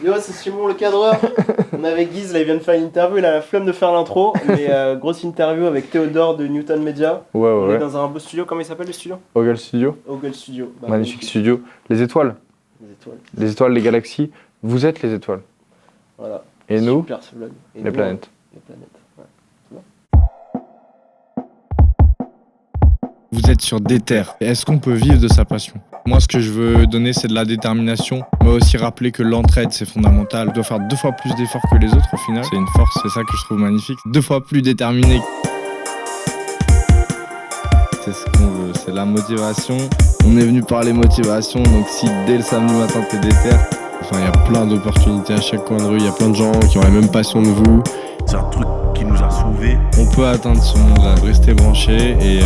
Yo, c'est Simon le cadreur. On est avec Guise, là il vient de faire une interview, il a la flemme de faire l'intro, mais grosse interview avec Théodore de Newton Media. On est dans un beau studio, comment il s'appelle le studio? Ogle Studio. Ogle Studio. Bah, magnifique studio. Les étoiles. Les étoiles. Les étoiles, les galaxies. Vous êtes les étoiles. Voilà. Et nous, Super ce vlog. Et les nous, planètes. Les planètes. Ouais. Vous êtes sur Déter. Est-ce qu'on peut vivre de sa passion? Moi, ce que je veux donner, c'est de la détermination, mais aussi rappeler que l'entraide, c'est fondamental. On doit faire 2 fois plus d'efforts que les autres, au final. C'est une force, c'est ça que je trouve magnifique. 2 fois plus déterminé. C'est ce qu'on veut, c'est la motivation. On est venu parler motivation, donc si dès le samedi matin, t'es déter, enfin, il y a plein d'opportunités à chaque coin de rue, il y a plein de gens qui ont la même passion que vous. C'est un truc qui nous a sauvés. On peut atteindre ce monde-là, rester branché et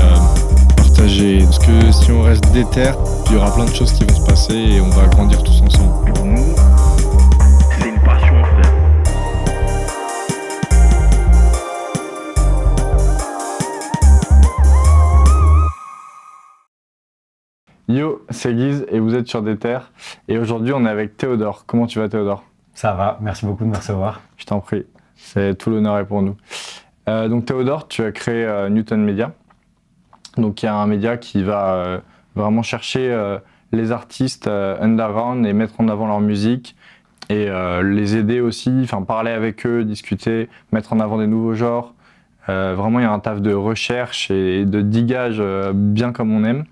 partager. Parce que si on reste déter, il y aura plein de choses qui vont se passer et on va grandir tous ensemble. Pour nous, c'est une passion, frère. Yo, c'est Guise et vous êtes sur Déter. Et aujourd'hui, on est avec Théodore. Comment tu vas, Théodore? Ça va, merci beaucoup de me recevoir. Je t'en prie. Tout l'honneur est pour nous. Donc Théodore, tu as créé Newton Media. Donc il y a un média qui va vraiment chercher les artistes underground et mettre en avant leur musique et les aider aussi, enfin parler avec eux, discuter, mettre en avant des nouveaux genres. Vraiment il y a un taf de recherche et de digage bien comme on aime.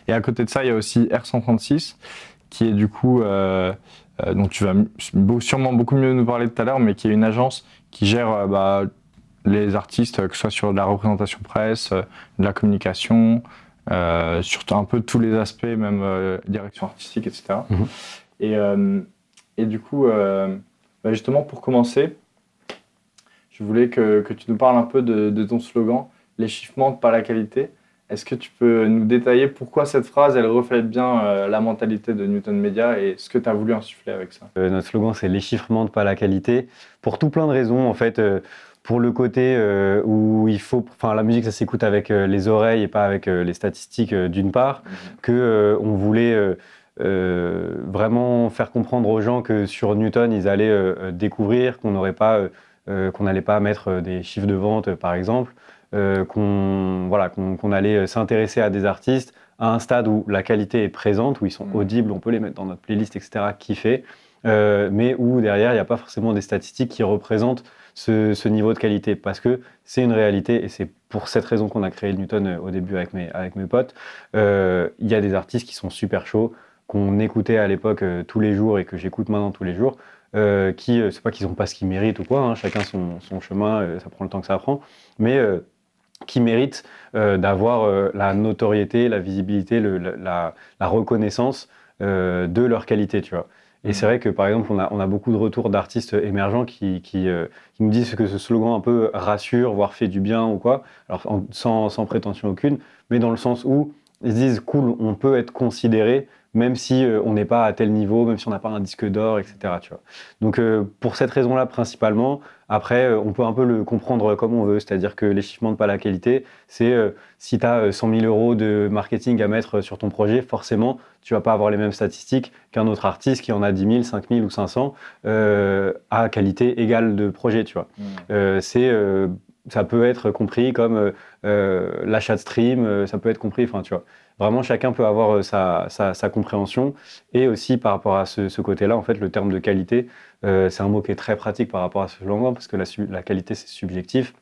Et à côté de ça, il y a aussi R136 qui est du coup, dont tu vas sûrement beaucoup mieux nous parler tout à l'heure, mais qui est une agence qui gère les artistes, que ce soit sur de la représentation presse, de la communication, sur un peu tous les aspects, même direction artistique, etc. Et du coup, justement, pour commencer, je voulais que tu nous parles un peu de ton slogan, les chiffres mentent, pas la qualité. Est-ce que tu peux nous détailler pourquoi cette phrase, elle reflète bien la mentalité de Newton Media et ce que tu as voulu insuffler avec ça? Notre slogan, c'est les chiffres mentent, pas la qualité, pour tout plein de raisons en fait. Pour le côté où il faut, enfin la musique ça s'écoute avec les oreilles et pas avec les statistiques d'une part, que on voulait vraiment faire comprendre aux gens que sur Newton ils allaient découvrir qu'on n'aurait pas, qu'on n'allait pas mettre des chiffres de vente par exemple, qu'on allait s'intéresser à des artistes à un stade où la qualité est présente, où ils sont audibles, on peut les mettre dans notre playlist, etc. kiffer, mais où derrière il n'y a pas forcément des statistiques qui représentent ce niveau de qualité, parce que c'est une réalité et c'est pour cette raison qu'on a créé le Newton au début avec mes potes. Il y a des artistes qui sont super chauds, qu'on écoutait à l'époque tous les jours et que j'écoute maintenant tous les jours, qui, c'est pas qu'ils n'ont pas ce qu'ils méritent ou quoi, hein, chacun son chemin, ça prend le temps que ça prend, mais qui méritent d'avoir la notoriété, la visibilité, la reconnaissance de leur qualité, tu vois. Et c'est vrai que par exemple, on a beaucoup de retours d'artistes émergents qui nous disent que ce slogan un peu rassure, voire fait du bien ou quoi, alors sans prétention aucune, mais dans le sens où ils se disent cool, on peut être considéré même si on n'est pas à tel niveau, même si on n'a pas un disque d'or, etc. Tu vois. Donc pour cette raison-là principalement, après on peut un peu le comprendre comme on veut, c'est-à-dire que les chiffres mentent pas la qualité, c'est si tu as 100 000 euros de marketing à mettre sur ton projet, forcément tu vas pas avoir les mêmes statistiques qu'un autre artiste qui en a 10 000, 5 000 ou 500 à qualité égale de projet, tu vois. Ça peut être compris comme l'achat de stream, ça peut être compris, enfin tu vois. Vraiment, chacun peut avoir sa compréhension. Et aussi, par rapport à ce côté-là, en fait, le terme de qualité, c'est un mot qui est très pratique par rapport à ce slogan, parce que la qualité, c'est subjectif.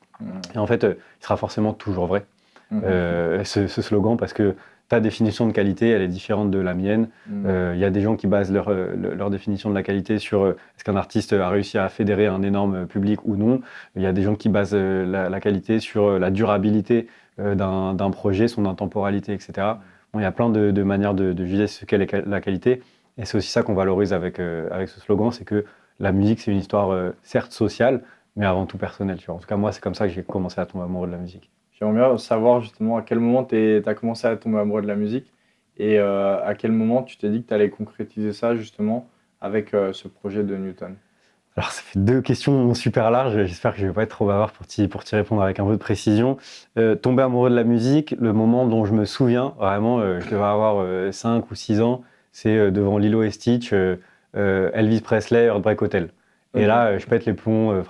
Et en fait, il sera forcément toujours vrai, ce slogan, parce que ta définition de qualité, elle est différente de la mienne. Il y a des gens qui basent leur définition de la qualité sur est-ce qu'un artiste a réussi à fédérer un énorme public ou non. Il y a des gens qui basent la qualité sur la durabilité d'un projet, son intemporalité, etc. Bon, il y a plein de manières de juger ce qu'est la qualité. Et c'est aussi ça qu'on valorise avec ce slogan, c'est que la musique, c'est une histoire certes sociale, mais avant tout personnelle. Tu vois. En tout cas, moi, c'est comme ça que j'ai commencé à tomber amoureux de la musique. J'aimerais bien savoir justement à quel moment tu as commencé à tomber amoureux de la musique et à quel moment tu t'es dit que tu allais concrétiser ça justement avec ce projet de Newton. Alors, ça fait 2 questions super larges. J'espère que je ne vais pas être trop bavard pour t'y répondre avec un peu de précision. Tomber amoureux de la musique, le moment dont je me souviens, vraiment, je devais avoir 5 ou 6 ans, c'est devant Lilo et Stitch. Elvis Presley, Heartbreak Hotel. Et là, je pète les plombs,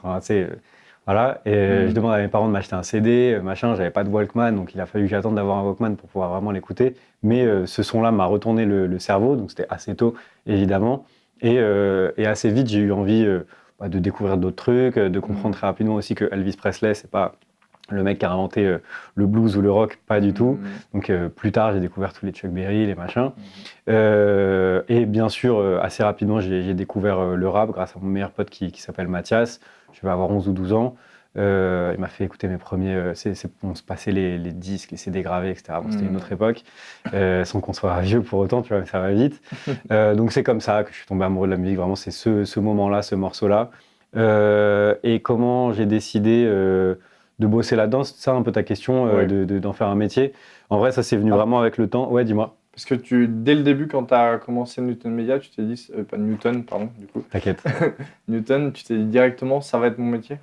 voilà. Et je demande à mes parents de m'acheter un CD, machin. J'avais pas de Walkman, donc il a fallu que j'attende d'avoir un Walkman pour pouvoir vraiment l'écouter. Mais ce son-là m'a retourné le cerveau, donc c'était assez tôt, évidemment. Et assez vite, j'ai eu envie de découvrir d'autres trucs, de comprendre très rapidement aussi que Elvis Presley, c'est pas le mec qui a inventé le blues ou le rock, pas du tout. Donc plus tard, j'ai découvert tous les Chuck Berry, les machins. Et bien sûr, assez rapidement, j'ai découvert le rap grâce à mon meilleur pote qui s'appelle Mathias. Je vais avoir 11 ou 12 ans. Il m'a fait écouter mes premiers... on se passait les disques, les CD gravés, etc. Bon, c'était une autre époque, sans qu'on soit vieux pour autant, tu vois, mais ça va vite. Donc c'est comme ça que je suis tombé amoureux de la musique. Vraiment, c'est ce moment-là, ce morceau-là. Et comment j'ai décidé de bosser là-dedans, c'est ça un peu ta question, d'en faire un métier. En vrai, ça c'est venu vraiment avec le temps. Ouais, dis-moi. Parce que dès le début, quand tu as commencé Newton Media, tu t'es dit, pas Newton, pardon, du coup. T'inquiète. Newton, tu t'es dit directement, ça va être mon métier?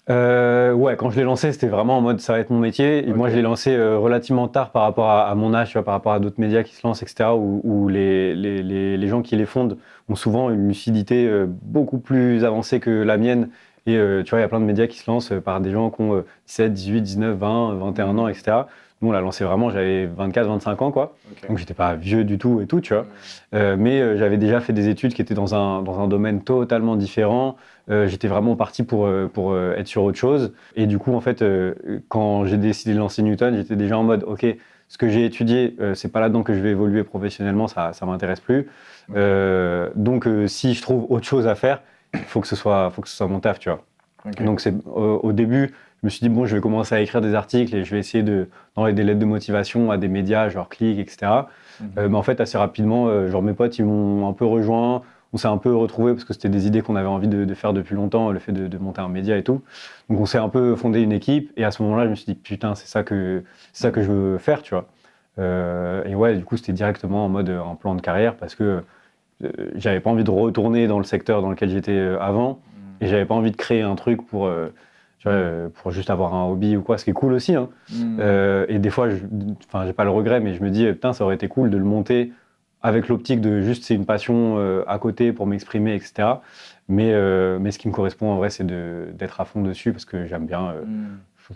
Ouais, quand je l'ai lancé, c'était vraiment en mode ça va être mon métier. Et moi, je l'ai lancé relativement tard par rapport à mon âge, tu vois, par rapport à d'autres médias qui se lancent, etc., où les gens qui les fondent ont souvent une lucidité beaucoup plus avancée que la mienne. Et tu vois, il y a plein de médias qui se lancent par des gens qui ont 17, 18, 19, 20, 21 ans, etc. Nous, on l'a lancé vraiment, j'avais 24, 25 ans, quoi. Donc, j'étais pas vieux du tout et tout, tu vois. Mais j'avais déjà fait des études qui étaient dans un domaine totalement différent. J'étais vraiment parti pour être sur autre chose. Et du coup, en fait, quand j'ai décidé de lancer Newton, j'étais déjà en mode, OK, ce que j'ai étudié, c'est pas là-dedans que je vais évoluer professionnellement, ça m'intéresse plus. Donc, si je trouve autre chose à faire, il faut que ce soit mon taf, tu vois. Donc, au début, je me suis dit, bon, je vais commencer à écrire des articles et je vais essayer d'envoyer des lettres de motivation à des médias, genre Click, etc. Mais en fait, assez rapidement, genre mes potes, ils m'ont un peu rejoint. On s'est un peu retrouvés parce que c'était des idées qu'on avait envie de faire depuis longtemps, le fait de monter un média et tout. Donc, on s'est un peu fondé une équipe. Et à ce moment-là, je me suis dit, putain, c'est ça que je veux faire, tu vois. Et ouais, du coup, c'était directement en mode un plan de carrière parce que j'avais pas envie de retourner dans le secteur dans lequel j'étais avant. Et j'avais pas envie de créer un truc pour juste avoir un hobby ou quoi, ce qui est cool aussi. Hein. Et des fois, j'ai pas le regret, mais je me dis, putain, ça aurait été cool de le monter avec l'optique de juste, c'est une passion à côté pour m'exprimer, etc. Mais ce qui me correspond en vrai, c'est d'être à fond dessus parce que j'aime bien,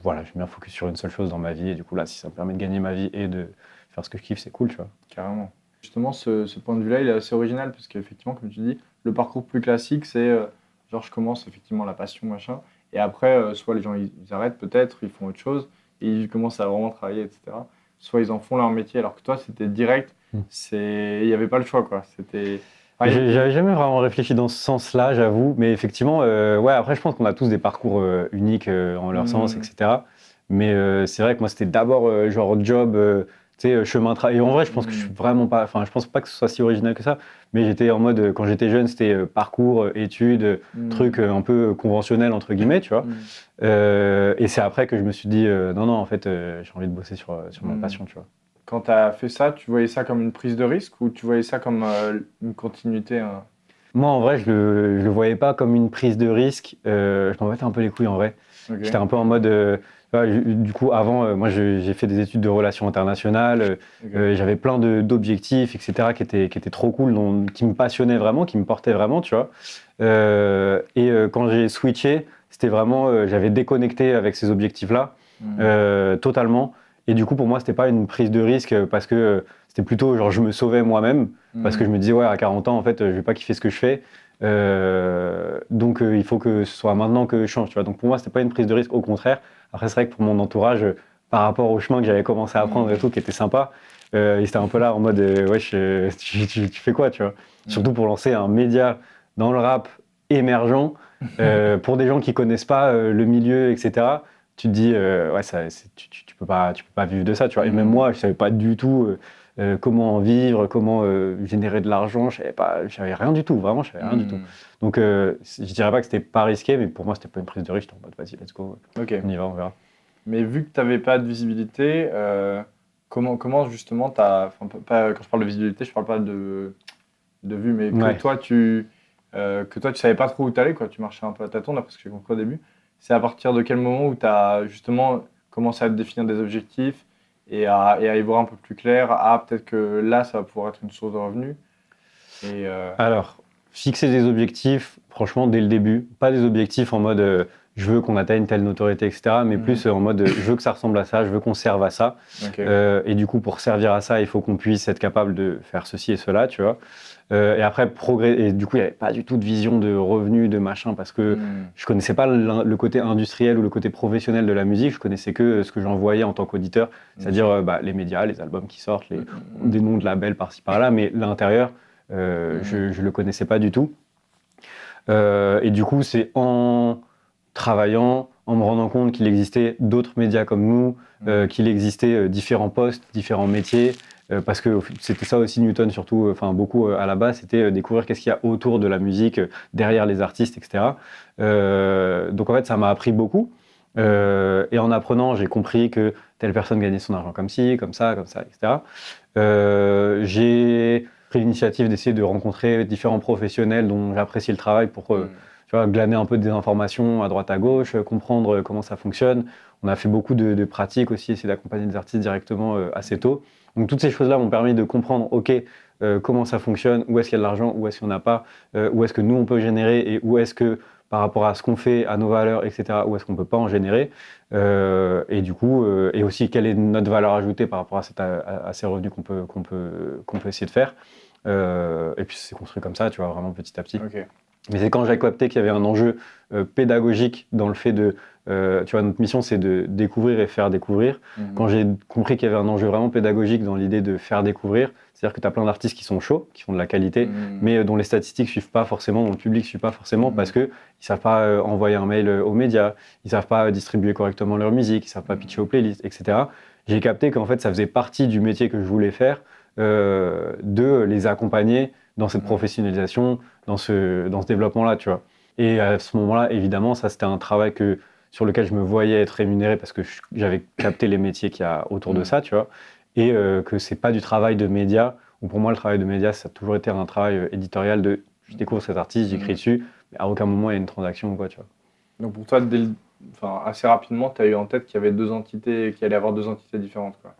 j'aime bien focus sur une seule chose dans ma vie. Et du coup, là, si ça me permet de gagner ma vie et de faire ce que je kiffe, c'est cool, tu vois. Carrément. Justement, ce point de vue-là, il est assez original parce qu'effectivement, comme tu dis, le parcours plus classique, c'est genre je commence effectivement la passion, machin. Et après, soit les gens ils arrêtent peut-être, ils font autre chose, et ils commencent à vraiment travailler, etc. Soit ils en font leur métier, alors que toi c'était direct, il n'y avait pas le choix, quoi. C'était... J'avais jamais vraiment réfléchi dans ce sens-là, j'avoue, mais effectivement, ouais, après je pense qu'on a tous des parcours uniques en leur sens, etc. Mais c'est vrai que moi c'était d'abord genre job, tu sais, chemin travail. Et en vrai, je pense que je suis vraiment pas, enfin, je pense pas que ce soit si original que ça, mais j'étais en mode, quand j'étais jeune, c'était parcours, études, trucs un peu conventionnels, entre guillemets, tu vois. Et c'est après que je me suis dit, non, en fait, j'ai envie de bosser sur ma passion, tu vois. Quand tu as fait ça, tu voyais ça comme une prise de risque ou tu voyais ça comme une continuité Moi, en vrai, je le voyais pas comme une prise de risque. Je m'en battais un peu les couilles, en vrai. Okay. J'étais un peu en mode... du coup, avant, moi, j'ai fait des études de relations internationales. J'avais plein d'objectifs, etc., qui étaient trop cool, qui me passionnaient vraiment, qui me portaient vraiment, tu vois. Quand j'ai switché, c'était vraiment... j'avais déconnecté avec ces objectifs-là, totalement. Et du coup, pour moi, c'était pas une prise de risque parce que c'était plutôt genre je me sauvais moi-même parce que je me disais, ouais, à 40 ans, en fait, je vais pas kiffer ce que je fais. Donc, il faut que ce soit maintenant que je change, tu vois. Donc, pour moi, c'était pas une prise de risque, au contraire. Après, c'est vrai que pour mon entourage, par rapport au chemin que j'avais commencé à prendre et tout, qui était sympa, ils étaient un peu là en mode, wesh, tu fais quoi, tu vois. Surtout pour lancer un média dans le rap émergent, pour des gens qui connaissent pas le milieu, etc. Tu te dis, ouais, tu peux pas vivre de ça, tu vois. Et même moi, je savais pas du tout comment en vivre, comment générer de l'argent. J'avais rien du tout, vraiment, je savais rien du tout. Donc, je dirais pas que c'était pas risqué, mais pour moi, c'était pas une prise de risque. J'étais en mode, vas-y, let's go. Okay. On y va, on verra. Mais vu que tu n'avais pas de visibilité, comment justement quand je parle de visibilité, je parle pas de vue, mais que toi, tu savais pas trop où tu allais, quoi. Tu marchais un peu à tâtons, d'après ce que j'ai compris au début. C'est à partir de quel moment où tu as justement commencé à te définir des objectifs et à y voir un peu plus clair, peut-être que là, ça va pouvoir être une source de revenus Alors, fixer des objectifs, franchement, dès le début. Pas des objectifs en mode je veux qu'on atteigne telle notoriété, etc. Mais plus en mode je veux que ça ressemble à ça, je veux qu'on serve à ça. Et du coup, pour servir à ça, il faut qu'on puisse être capable de faire ceci et cela, tu vois. Et après, et du coup, il n'y avait pas du tout de vision de revenus, de machin, parce que je connaissais pas le côté industriel ou le côté professionnel de la musique. Je connaissais que ce que j'en voyais en tant qu'auditeur, c'est-à-dire les médias, les albums qui sortent, des noms de labels par-ci par-là, mais l'intérieur, je le connaissais pas du tout. Et du coup, c'est en travaillant, en me rendant compte qu'il existait d'autres médias comme nous, qu'il existait différents postes, différents métiers, parce que c'était ça aussi Newton, surtout, enfin beaucoup à la base, c'était découvrir qu'est-ce qu'il y a autour de la musique, derrière les artistes, etc. Donc en fait, ça m'a appris beaucoup. Et en apprenant, j'ai compris que telle personne gagnait son argent comme ci, comme ça, etc. J'ai pris l'initiative d'essayer de rencontrer différents professionnels dont j'apprécie le travail pour tu vois, glaner un peu des informations à droite à gauche, comprendre comment ça fonctionne. On a fait beaucoup de pratiques aussi, essayer d'accompagner des artistes directement assez tôt. Donc toutes ces choses-là m'ont permis de comprendre, ok, comment ça fonctionne, où est-ce qu'il y a de l'argent, où est-ce qu'il n'y en a pas, où est-ce que nous on peut générer et où est-ce que par rapport à ce qu'on fait, à nos valeurs, etc., où est-ce qu'on ne peut pas en générer. Et du coup, et aussi quelle est notre valeur ajoutée par rapport à ces revenus qu'on peut essayer de faire. Et puis c'est construit comme ça, tu vois, vraiment petit à petit. Okay. Mais c'est quand j'ai capté qu'il y avait un enjeu pédagogique dans le fait de... tu vois, notre mission, c'est de découvrir et faire découvrir. Quand j'ai compris qu'il y avait un enjeu vraiment pédagogique dans l'idée de faire découvrir, c'est-à-dire que tu as plein d'artistes qui sont chauds, qui font de la qualité, mais dont les statistiques ne suivent pas forcément, dont le public ne suit pas forcément, parce qu'ils ne savent pas envoyer un mail aux médias, ils ne savent pas distribuer correctement leur musique, ils ne savent pas pitcher aux playlists, etc. J'ai capté qu'en fait, ça faisait partie du métier que je voulais faire, de les accompagner dans cette professionnalisation, dans ce développement-là, tu vois. Et à ce moment-là, évidemment, ça, c'était un travail sur lequel je me voyais être rémunéré parce que j'avais capté les métiers qu'il y a autour de ça, tu vois. Et que c'est pas du travail de média, ou pour moi, le travail de média, ça a toujours été un travail éditorial de je découvre cet artiste, j'écris dessus, mais à aucun moment, il y a une transaction ou quoi, tu vois. Donc pour toi, assez rapidement, tu as eu en tête qu'il y avait qu'il allait y avoir deux entités différentes, quoi.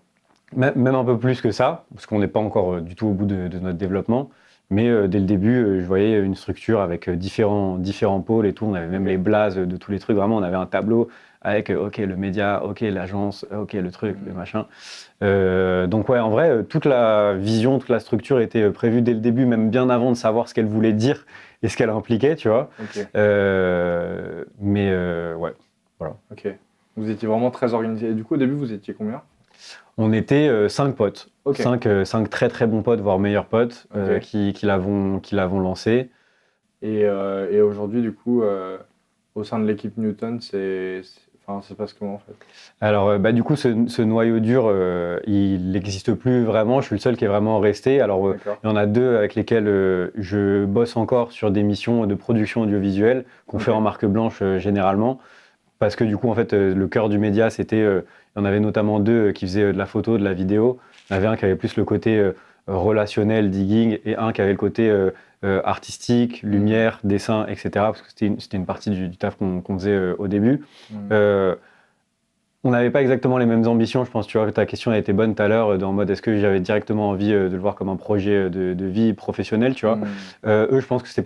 Même un peu plus que ça, parce qu'on n'est pas encore du tout au bout de notre développement. Mais dès le début, je voyais une structure avec différents pôles et tout. On avait même les blazes de tous les trucs. Vraiment, on avait un tableau avec OK, le média, OK, l'agence, OK, le truc, le machin. Donc ouais, en vrai, toute la vision, toute la structure était prévue dès le début, même bien avant de savoir ce qu'elle voulait dire et ce qu'elle impliquait, tu vois. Okay. Mais ouais, voilà. OK. Vous étiez vraiment très organisé. Et du coup, au début, vous étiez combien ? On était 5 potes, okay. 5 très très bons potes, voire meilleurs potes, qui l'avont lancé. Et aujourd'hui, du coup, au sein de l'équipe Newton, ça se passe comment en fait ? Alors, du coup, ce noyau dur, il n'existe plus vraiment. Je suis le seul qui est vraiment resté. Alors, il y en a 2 avec lesquels je bosse encore sur des missions de production audiovisuelle qu'on fait en marque blanche généralement. Parce que du coup, en fait, le cœur du média, c'était... il y en avait notamment 2 qui faisaient de la photo, de la vidéo. Il y en avait un qui avait plus le côté relationnel, digging, et un qui avait le côté artistique, lumière, dessin, etc. Parce que c'était une partie du taf qu'on faisait au début. On n'avait pas exactement les mêmes ambitions, je pense. Tu vois, que ta question a été bonne tout à l'heure, en mode est-ce que j'avais directement envie de le voir comme un projet de vie professionnelle, tu vois. Eux, je pense que c'était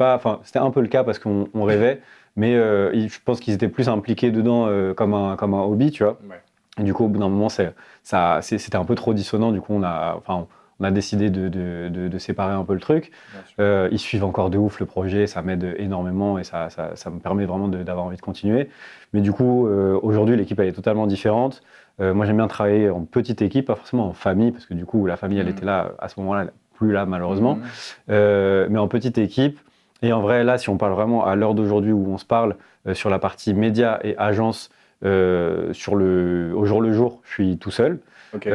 un peu le cas parce qu'on rêvait. Mais je pense qu'ils étaient plus impliqués dedans comme un hobby, tu vois. Ouais. Et du coup, au bout d'un moment, c'était un peu trop dissonant. Du coup, on a décidé de séparer un peu le truc. Ils suivent encore de ouf le projet, ça m'aide énormément et ça me permet vraiment d'avoir envie de continuer. Mais du coup, aujourd'hui, l'équipe, elle est totalement différente. Moi, j'aime bien travailler en petite équipe, pas forcément en famille, parce que du coup, la famille, elle était là à ce moment-là, plus là, malheureusement. Mais en petite équipe. Et en vrai, là, si on parle vraiment à l'heure d'aujourd'hui où on se parle, sur la partie médias et agence, au jour le jour, je suis tout seul. Okay.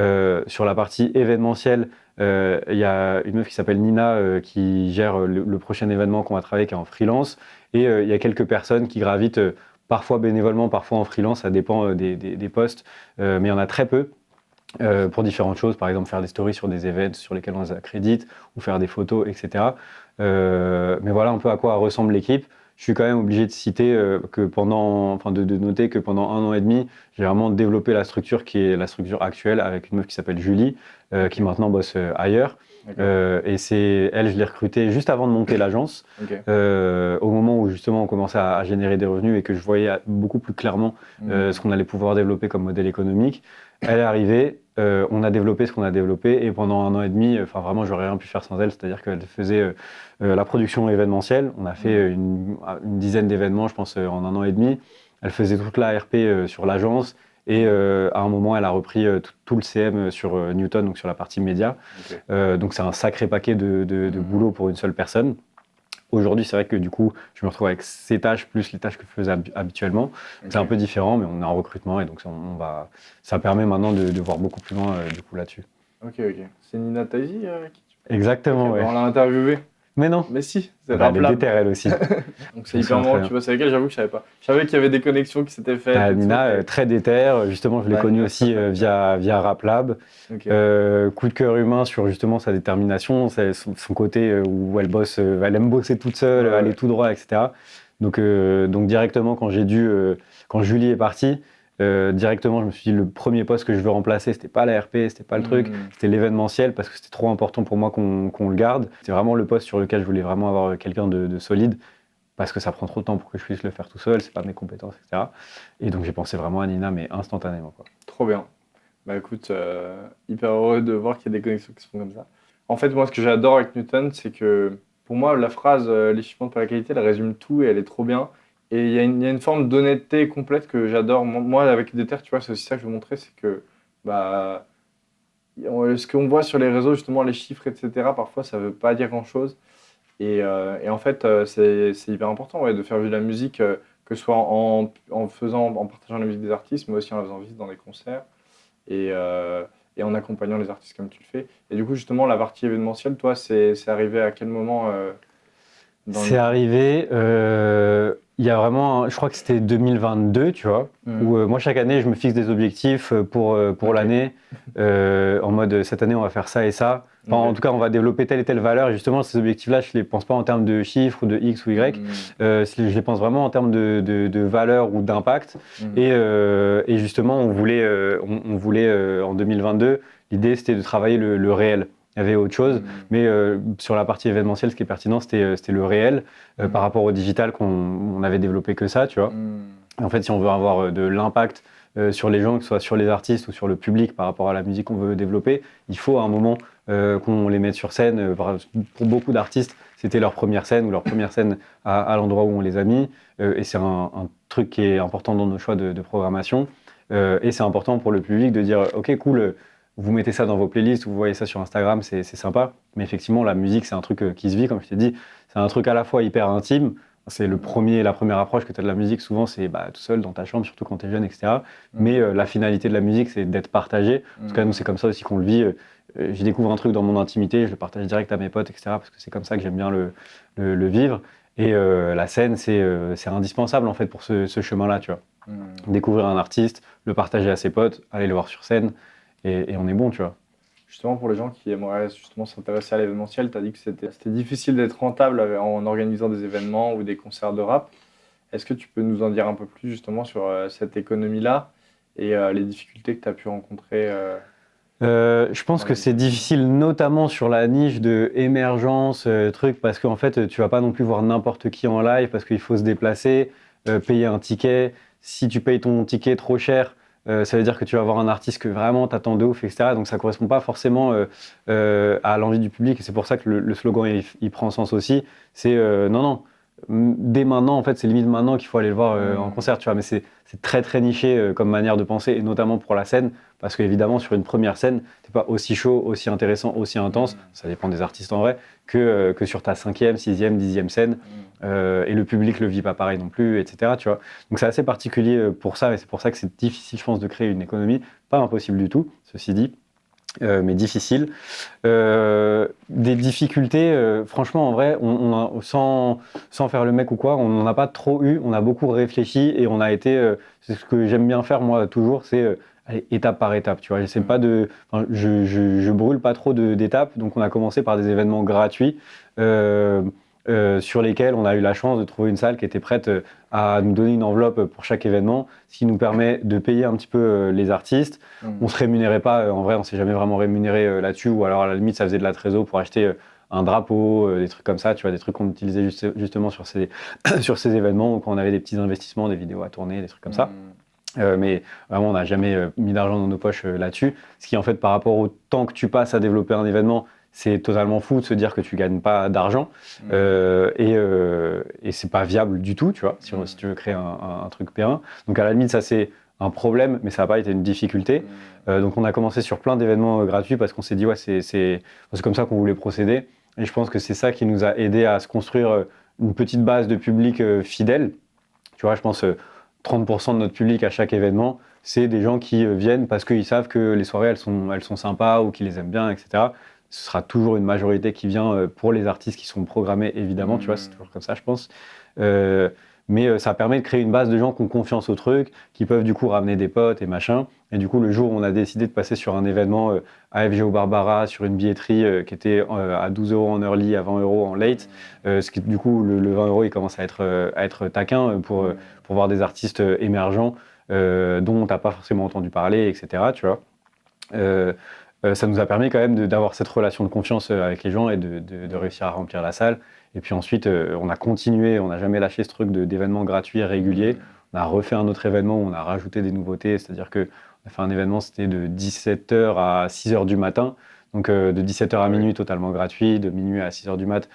Sur la partie événementielle, il y a une meuf qui s'appelle Nina qui gère le prochain événement qu'on va travailler, qui est en freelance. Et il y a quelques personnes qui gravitent, parfois bénévolement, parfois en freelance, ça dépend des postes, mais il y en a très peu. Pour différentes choses, par exemple faire des stories sur des events sur lesquels on les accrédite ou faire des photos, etc. Mais voilà un peu à quoi ressemble l'équipe. je suis quand même obligé de citer de noter que pendant 1 an et demi, j'ai vraiment développé la structure qui est la structure actuelle avec une meuf qui s'appelle Julie, qui maintenant bosse ailleurs. Et c'est elle, je l'ai recrutée juste avant de monter l'agence, au moment où justement on commençait à générer des revenus et que je voyais beaucoup plus clairement ce qu'on allait pouvoir développer comme modèle économique. Elle est arrivée, on a développé ce qu'on a développé et pendant 1 an et demi, vraiment j'aurais rien pu faire sans elle, c'est-à-dire qu'elle faisait la production événementielle, on a fait une dizaine d'événements je pense en 1 an et demi, elle faisait toute la RP sur l'agence. Et à un moment, elle a repris tout le CM sur Newton, donc sur la partie média. Donc c'est un sacré paquet de boulot pour une seule personne. Aujourd'hui, c'est vrai que du coup, je me retrouve avec ces tâches plus les tâches que je faisais habituellement. C'est un peu différent, mais on est en recrutement et donc ça permet maintenant de voir beaucoup plus loin du coup là-dessus. Ok. C'est Nina Taisi qui... Exactement, ouais. On l'a interviewée. Mais non. Mais si, c'est elle est déter, elle aussi. Donc c'est hyper marrant que tu bosses avec elle, j'avoue que je savais pas. Je savais qu'il y avait des connexions qui s'étaient faites. Nina, très déter, justement je l'ai connue aussi via RapLab. Coup de cœur humain sur justement sa détermination, son côté où elle bosse, elle aime bosser toute seule, aller tout droit, etc. Donc directement quand Julie est partie, directement je me suis dit le premier poste que je veux remplacer c'était pas la RP, c'était pas le truc, c'était l'événementiel parce que c'était trop important pour moi qu'on le garde. C'était vraiment le poste sur lequel je voulais vraiment avoir quelqu'un de solide parce que ça prend trop de temps pour que je puisse le faire tout seul, c'est pas mes compétences, etc. Et donc j'ai pensé vraiment à Nina mais instantanément quoi. Trop bien. Bah écoute, hyper heureux de voir qu'il y a des connexions qui se font comme ça. En fait moi ce que j'adore avec Newton c'est que pour moi la phrase les chiffres montent par la qualité elle résume tout et elle est trop bien. Et il y a une forme d'honnêteté complète que j'adore. Moi, avec Déter, tu vois, c'est aussi ça que je veux montrer, c'est que ce qu'on voit sur les réseaux, justement, les chiffres, etc., parfois, ça veut pas dire grand-chose. Et en fait, c'est hyper important de faire vivre la musique, que ce soit en partageant la musique des artistes, mais aussi en la faisant vivre dans des concerts et en accompagnant les artistes comme tu le fais. Et du coup, justement, la partie événementielle, toi, c'est arrivé à quel moment C'est arrivé... Il y a vraiment, je crois que c'était 2022, tu vois, où moi chaque année je me fixe des objectifs pour l'année, en mode cette année on va faire ça et ça. Enfin, en tout cas, on va développer telle et telle valeur. Et justement, ces objectifs-là, je les pense pas en termes de chiffres ou de X ou Y. Je les pense vraiment en termes de valeur ou d'impact. Et justement, on voulait en 2022, l'idée c'était de travailler le réel. Il y avait autre chose, mais sur la partie événementielle, ce qui est pertinent, c'était le réel par rapport au digital qu'on avait développé que ça, tu vois. Et en fait, si on veut avoir de l'impact sur les gens, que ce soit sur les artistes ou sur le public par rapport à la musique qu'on veut développer, il faut à un moment qu'on les mette sur scène. Pour beaucoup d'artistes, c'était leur première scène ou leur première scène à l'endroit où on les a mis. Et c'est un truc qui est important dans nos choix de programmation. Et c'est important pour le public de dire « Ok, cool ». Vous mettez ça dans vos playlists, vous voyez ça sur Instagram, c'est sympa. Mais effectivement, la musique, c'est un truc qui se vit, comme je t'ai dit. C'est un truc à la fois hyper intime. C'est la première approche que tu as de la musique. Souvent, c'est tout seul dans ta chambre, surtout quand tu es jeune, etc. Mais la finalité de la musique, c'est d'être partagé. En tout cas, nous, c'est comme ça aussi qu'on le vit. Je découvre un truc dans mon intimité, je le partage direct à mes potes, etc. Parce que c'est comme ça que j'aime bien le vivre. Et la scène, c'est indispensable en fait pour ce chemin-là, tu vois. Découvrir un artiste, le partager à ses potes, aller le voir sur scène. Et on est bon, tu vois. Justement, pour les gens qui aimeraient justement s'intéresser à l'événementiel, tu as dit que c'était difficile d'être rentable en organisant des événements ou des concerts de rap. Est-ce que tu peux nous en dire un peu plus justement sur cette économie-là et les difficultés que tu as pu rencontrer Je pense que c'est difficile, notamment sur la niche de émergence, parce qu'en fait, tu vas pas non plus voir n'importe qui en live parce qu'il faut se déplacer, payer un ticket. Si tu payes ton ticket trop cher, ça veut dire que tu vas avoir un artiste que vraiment t'attends de ouf, etc. Donc ça ne correspond pas forcément à l'envie du public. Et c'est pour ça que le slogan il prend sens aussi. C'est non, dès maintenant, en fait, c'est limite maintenant qu'il faut aller le voir en concert, tu vois. Mais c'est très très niché comme manière de penser, et notamment pour la scène, parce qu'évidemment, sur une première scène, t'es pas aussi chaud, aussi intéressant, aussi intense, ça dépend des artistes en vrai, que sur ta 5e, 6e, 10e scène. Et le public le vit pas pareil non plus, etc. Tu vois. Donc c'est assez particulier pour ça, et c'est pour ça que c'est difficile, je pense, de créer une économie. Pas impossible du tout, ceci dit. Mais difficile. Des difficultés, franchement, en vrai, sans faire le mec ou quoi, on n'en a pas trop eu. On a beaucoup réfléchi et on a été. C'est ce que j'aime bien faire, moi, toujours, c'est aller étape par étape. Tu vois, j'essaie pas de. Je brûle pas trop d'étapes. Donc, on a commencé par des événements gratuits. sur lesquels on a eu la chance de trouver une salle qui était prête à nous donner une enveloppe pour chaque événement, ce qui nous permet de payer un petit peu les artistes. On se rémunérait pas, en vrai, on s'est jamais vraiment rémunéré là-dessus, ou alors à la limite, ça faisait de la trésor pour acheter un drapeau, des trucs comme ça, tu vois, des trucs qu'on utilisait justement sur ces, sur ces événements, ou quand on avait des petits investissements, des vidéos à tourner, des trucs comme ça. Mais vraiment, on n'a jamais mis d'argent dans nos poches là-dessus. Ce qui, en fait, par rapport au temps que tu passes à développer un événement, c'est totalement fou de se dire que tu gagnes pas d'argent et c'est pas viable du tout, tu vois, si tu veux créer un truc périn. Donc à la limite, ça c'est un problème, mais ça n'a pas été une difficulté. Donc on a commencé sur plein d'événements gratuits parce qu'on s'est dit ouais, c'est comme ça qu'on voulait procéder. Et je pense que c'est ça qui nous a aidé à se construire une petite base de public fidèle. Tu vois, je pense 30% de notre public à chaque événement, c'est des gens qui viennent parce qu'ils savent que les soirées elles sont sympas ou qu'ils les aiment bien, etc. Ce sera toujours une majorité qui vient pour les artistes qui sont programmés, évidemment, tu vois, c'est toujours comme ça, je pense. Mais ça permet de créer une base de gens qui ont confiance au truc, qui peuvent du coup ramener des potes et machin. Et du coup, le jour où on a décidé de passer sur un événement à FGO Barbara, sur une billetterie qui était à 12 € en early, à 20 € en late, ce qui, du coup, le 20 € il commence à être taquin pour voir des artistes émergents dont tu n'as pas forcément entendu parler, etc. Tu vois. Ça nous a permis quand même d'avoir cette relation de confiance avec les gens et de réussir à remplir la salle. Et puis ensuite, on a continué, on n'a jamais lâché ce truc d'événements gratuits et réguliers. On a refait un autre événement où on a rajouté des nouveautés, c'est-à-dire qu'on a fait un événement, c'était de 17h à 6h du matin, donc de 17h à minuit totalement gratuit, de minuit à 6h du mat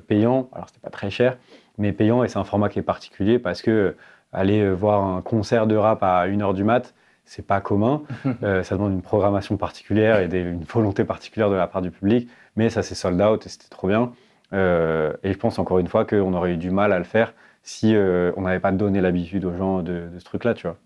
payant. Alors c'était pas très cher, mais payant, et c'est un format qui est particulier parce que aller voir un concert de rap à 1h du mat', c'est pas commun, ça demande une programmation particulière et une volonté particulière de la part du public, mais ça s'est sold out et c'était trop bien. Et je pense encore une fois qu'on aurait eu du mal à le faire si on n'avait pas donné l'habitude aux gens de ce truc-là, tu vois.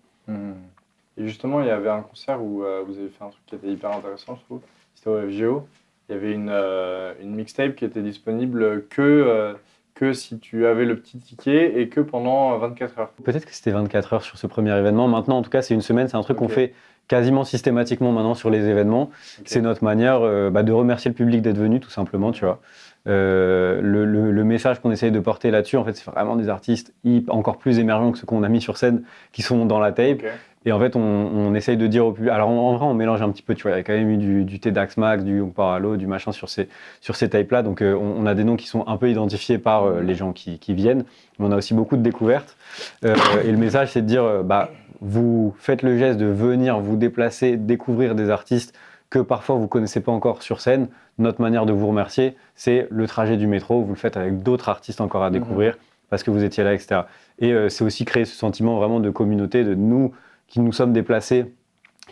Et justement, il y avait un concert où vous avez fait un truc qui était hyper intéressant, je trouve. C'était au FGO. Il y avait une mixtape qui était disponible que si tu avais le petit ticket et que pendant 24 heures. Peut-être que c'était 24 heures sur ce premier événement. Maintenant, en tout cas, c'est une semaine. C'est un truc qu'on fait quasiment systématiquement maintenant sur les événements. C'est notre manière de remercier le public d'être venu, tout simplement, tu vois. Le message qu'on essaye de porter là-dessus, en fait, c'est vraiment des artistes encore plus émergents que ceux qu'on a mis sur scène, qui sont dans la tape. Et en fait, on essaye de dire au public. Alors en vrai, on mélange un petit peu, tu vois. Il y a quand même eu du T-Dax Max, du Young Paralo, du machin sur ces tapes-là. Donc on a des noms qui sont un peu identifiés par les gens qui viennent. Mais on a aussi beaucoup de découvertes. Et le message, c'est de dire vous faites le geste de venir vous déplacer, découvrir des artistes que parfois vous ne connaissez pas encore sur scène. Notre manière de vous remercier, c'est le trajet du métro. Vous le faites avec d'autres artistes encore à découvrir parce que vous étiez là, etc. Et c'est aussi créer ce sentiment vraiment de communauté, de nous qui nous sommes déplacés,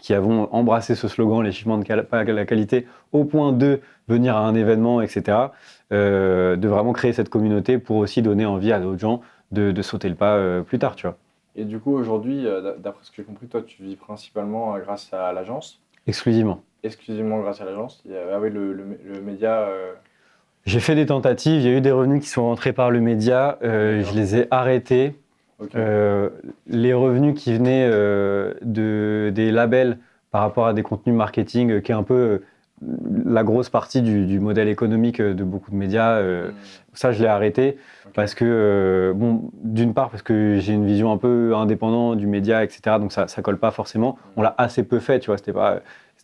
qui avons embrassé ce slogan, les chiffements de la qualité, au point de venir à un événement, etc. De vraiment créer cette communauté pour aussi donner envie à d'autres gens de sauter le pas plus tard, tu vois. Et du coup, aujourd'hui, d'après ce que j'ai compris, toi, tu vis principalement grâce à l'agence. Exclusivement grâce à l'agence. Ah oui, le média... J'ai fait des tentatives, il y a eu des revenus qui sont rentrés par le média, je les ai arrêtés. Les revenus qui venaient des labels par rapport à des contenus marketing, qui est un peu la grosse partie du modèle économique de beaucoup de médias, ça je l'ai arrêté parce que, d'une part parce que j'ai une vision un peu indépendante du média, etc. Donc ça colle pas forcément. On l'a assez peu fait, tu vois, c'était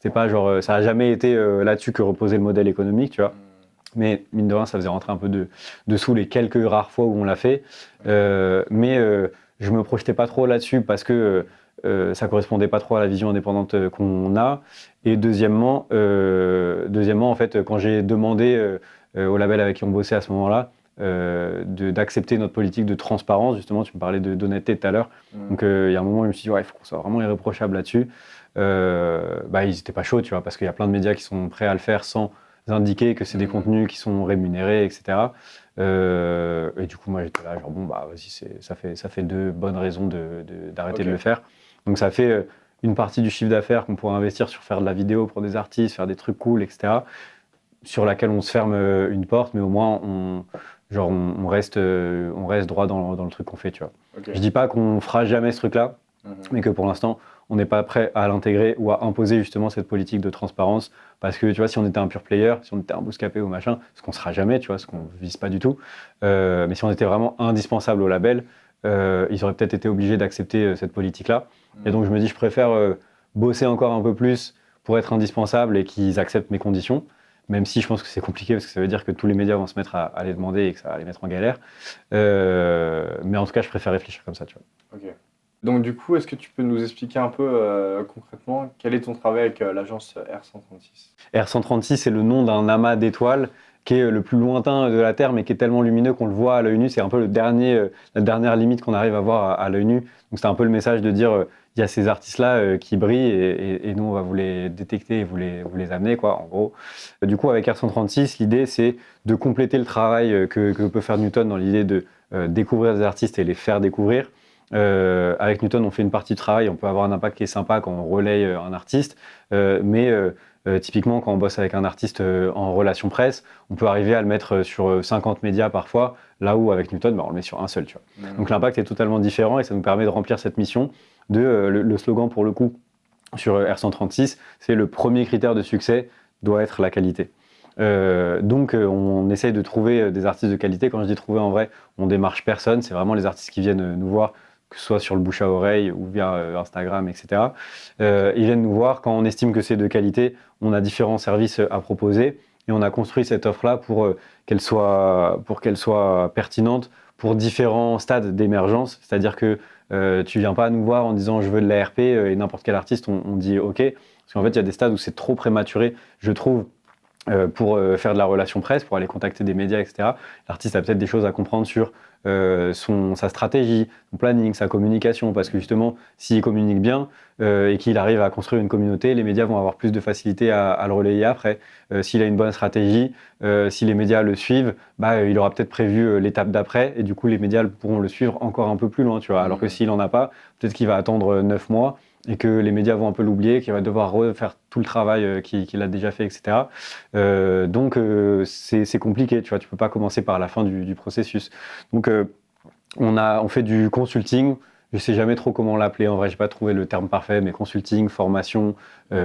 pas genre, ça a jamais été là-dessus que reposait le modèle économique, tu vois. Mais mine de rien, ça faisait rentrer un peu de sous les quelques rares fois où on l'a fait. Mais je me projetais pas trop là-dessus parce que ça correspondait pas trop à la vision indépendante qu'on a. Et deuxièmement, en fait, quand j'ai demandé au label avec qui on bossait à ce moment-là d'accepter notre politique de transparence, justement, tu me parlais d'honnêteté tout à l'heure. Donc il y a un moment où je me suis dit, ouais, il faut qu'on soit vraiment irréprochable là-dessus. Ils étaient pas chauds, tu vois, parce qu'il y a plein de médias qui sont prêts à le faire sans indiquer que c'est des contenus qui sont rémunérés, etc. Et du coup, moi, j'étais là, genre, vas-y, ça fait deux bonnes raisons d'arrêter de le faire. Donc, ça fait une partie du chiffre d'affaires qu'on pourrait investir sur faire de la vidéo pour des artistes, faire des trucs cool, etc., sur laquelle on se ferme une porte, mais au moins, on reste droit dans le truc qu'on fait, tu vois. Je dis pas qu'on fera jamais ce truc-là, mais que pour l'instant, on n'est pas prêt à l'intégrer ou à imposer justement cette politique de transparence. Parce que tu vois, si on était un pure player, si on était un Bouscapé ou machin, ce qu'on sera jamais, tu vois, ce qu'on vise pas du tout, mais si on était vraiment indispensable au label, ils auraient peut-être été obligés d'accepter cette politique-là. Et donc je me dis, je préfère bosser encore un peu plus pour être indispensable et qu'ils acceptent mes conditions, même si je pense que c'est compliqué parce que ça veut dire que tous les médias vont se mettre à les demander et que ça va les mettre en galère. Mais en tout cas, je préfère réfléchir comme ça, tu vois. Ok. Donc du coup, est-ce que tu peux nous expliquer un peu concrètement quel est ton travail avec l'agence R136 ? R136, c'est le nom d'un amas d'étoiles qui est le plus lointain de la Terre, mais qui est tellement lumineux qu'on le voit à l'œil nu. C'est un peu la dernière limite qu'on arrive à voir à l'œil nu. Donc c'est un peu le message de dire, il y a ces artistes-là qui brillent et nous, on va vous les détecter et vous les amener, quoi, en gros. Du coup, avec R136, l'idée, c'est de compléter le travail que peut faire Newton dans l'idée de découvrir des artistes et les faire découvrir. Avec Newton, on fait une partie de travail, on peut avoir un impact qui est sympa quand on relaye un artiste, mais typiquement, quand on bosse avec un artiste en relation presse, on peut arriver à le mettre sur 50 médias parfois, là où avec Newton, on le met sur un seul. Tu vois. Donc l'impact est totalement différent et ça nous permet de remplir cette mission de le slogan pour le coup sur R136, c'est le premier critère de succès doit être la qualité. Donc on essaye de trouver des artistes de qualité. Quand je dis trouver, en vrai, on démarche personne, c'est vraiment les artistes qui viennent nous voir, que ce soit sur le bouche à oreille ou via Instagram, etc. Ils viennent nous voir quand on estime que c'est de qualité. On a différents services à proposer et on a construit cette offre-là pour qu'elle soit pertinente pour différents stades d'émergence. C'est-à-dire que tu viens pas nous voir en disant je veux de l'ARP et n'importe quel artiste, on dit OK. Parce qu'en fait, il y a des stades où c'est trop prématuré, je trouve, pour faire de la relation presse, pour aller contacter des médias, etc. L'artiste a peut-être des choses à comprendre sur sa stratégie, son planning, sa communication, parce que justement, s'il communique bien et qu'il arrive à construire une communauté, les médias vont avoir plus de facilité à le relayer après. S'il a une bonne stratégie, si les médias le suivent, il aura peut-être prévu l'étape d'après, et du coup, les médias pourront le suivre encore un peu plus loin, tu vois. Alors que s'il n'en a pas, peut-être qu'il va attendre 9 mois, et que les médias vont un peu l'oublier, qu'il va devoir refaire tout le travail qu'il a déjà fait, etc. Donc, c'est compliqué, tu vois, tu peux pas commencer par la fin du processus. Donc, on fait du consulting, je sais jamais trop comment l'appeler, en vrai, j'ai pas trouvé le terme parfait, mais consulting, formation,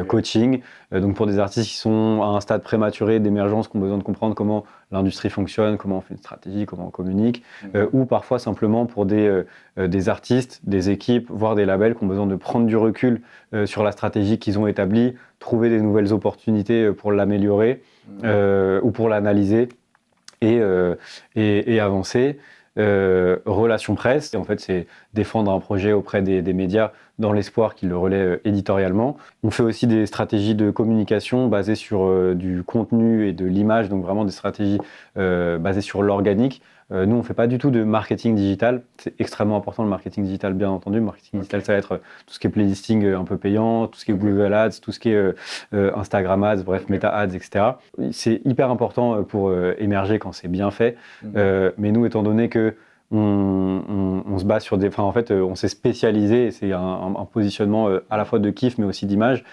coaching. Donc, pour des artistes qui sont à un stade prématuré d'émergence, qui ont besoin de comprendre comment l'industrie fonctionne, comment on fait une stratégie, comment on communique, ou parfois simplement pour des artistes, des équipes, voire des labels qui ont besoin de prendre du recul sur la stratégie qu'ils ont établie, trouver des nouvelles opportunités pour l'améliorer ou pour l'analyser et avancer. Relation presse, en fait, c'est défendre un projet auprès des médias dans l'espoir qu'ils le relaient éditorialement. On fait aussi des stratégies de communication basées sur du contenu et de l'image, donc vraiment des stratégies basées sur l'organique. Nous, on ne fait pas du tout de marketing digital. C'est extrêmement important, le marketing digital, bien entendu. Le marketing digital, ça va être tout ce qui est playlisting un peu payant, tout ce qui est Google Ads, tout ce qui est Instagram Ads, bref, Meta Ads, etc. C'est hyper important pour émerger quand c'est bien fait. Mais nous, étant donné que on se base sur des... Enfin, en fait, on s'est spécialisé, et c'est un positionnement à la fois de kiff, mais aussi d'image,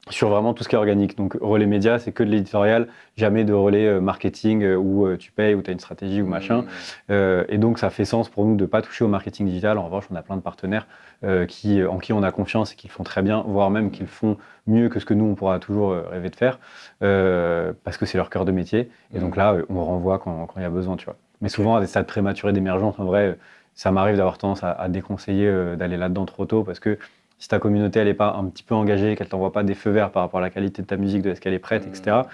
sur vraiment tout ce qui est organique. Donc, relais média, c'est que de l'éditorial, jamais de relais marketing où tu payes, où tu as une stratégie ou machin. Et donc, ça fait sens pour nous de ne pas toucher au marketing digital. En revanche, on a plein de partenaires en qui on a confiance et qui le font très bien, voire même qui le font mieux que ce que nous, on pourra toujours rêver de faire, parce que c'est leur cœur de métier. Et donc là, on renvoie quand il y a besoin, tu vois. Mais souvent, à des stades prématurés d'émergence, en vrai, ça m'arrive d'avoir tendance à déconseiller d'aller là-dedans trop tôt, parce que si ta communauté elle n'est pas un petit peu engagée, qu'elle ne t'envoie pas des feux verts par rapport à la qualité de ta musique, de est-ce qu'elle est prête, etc.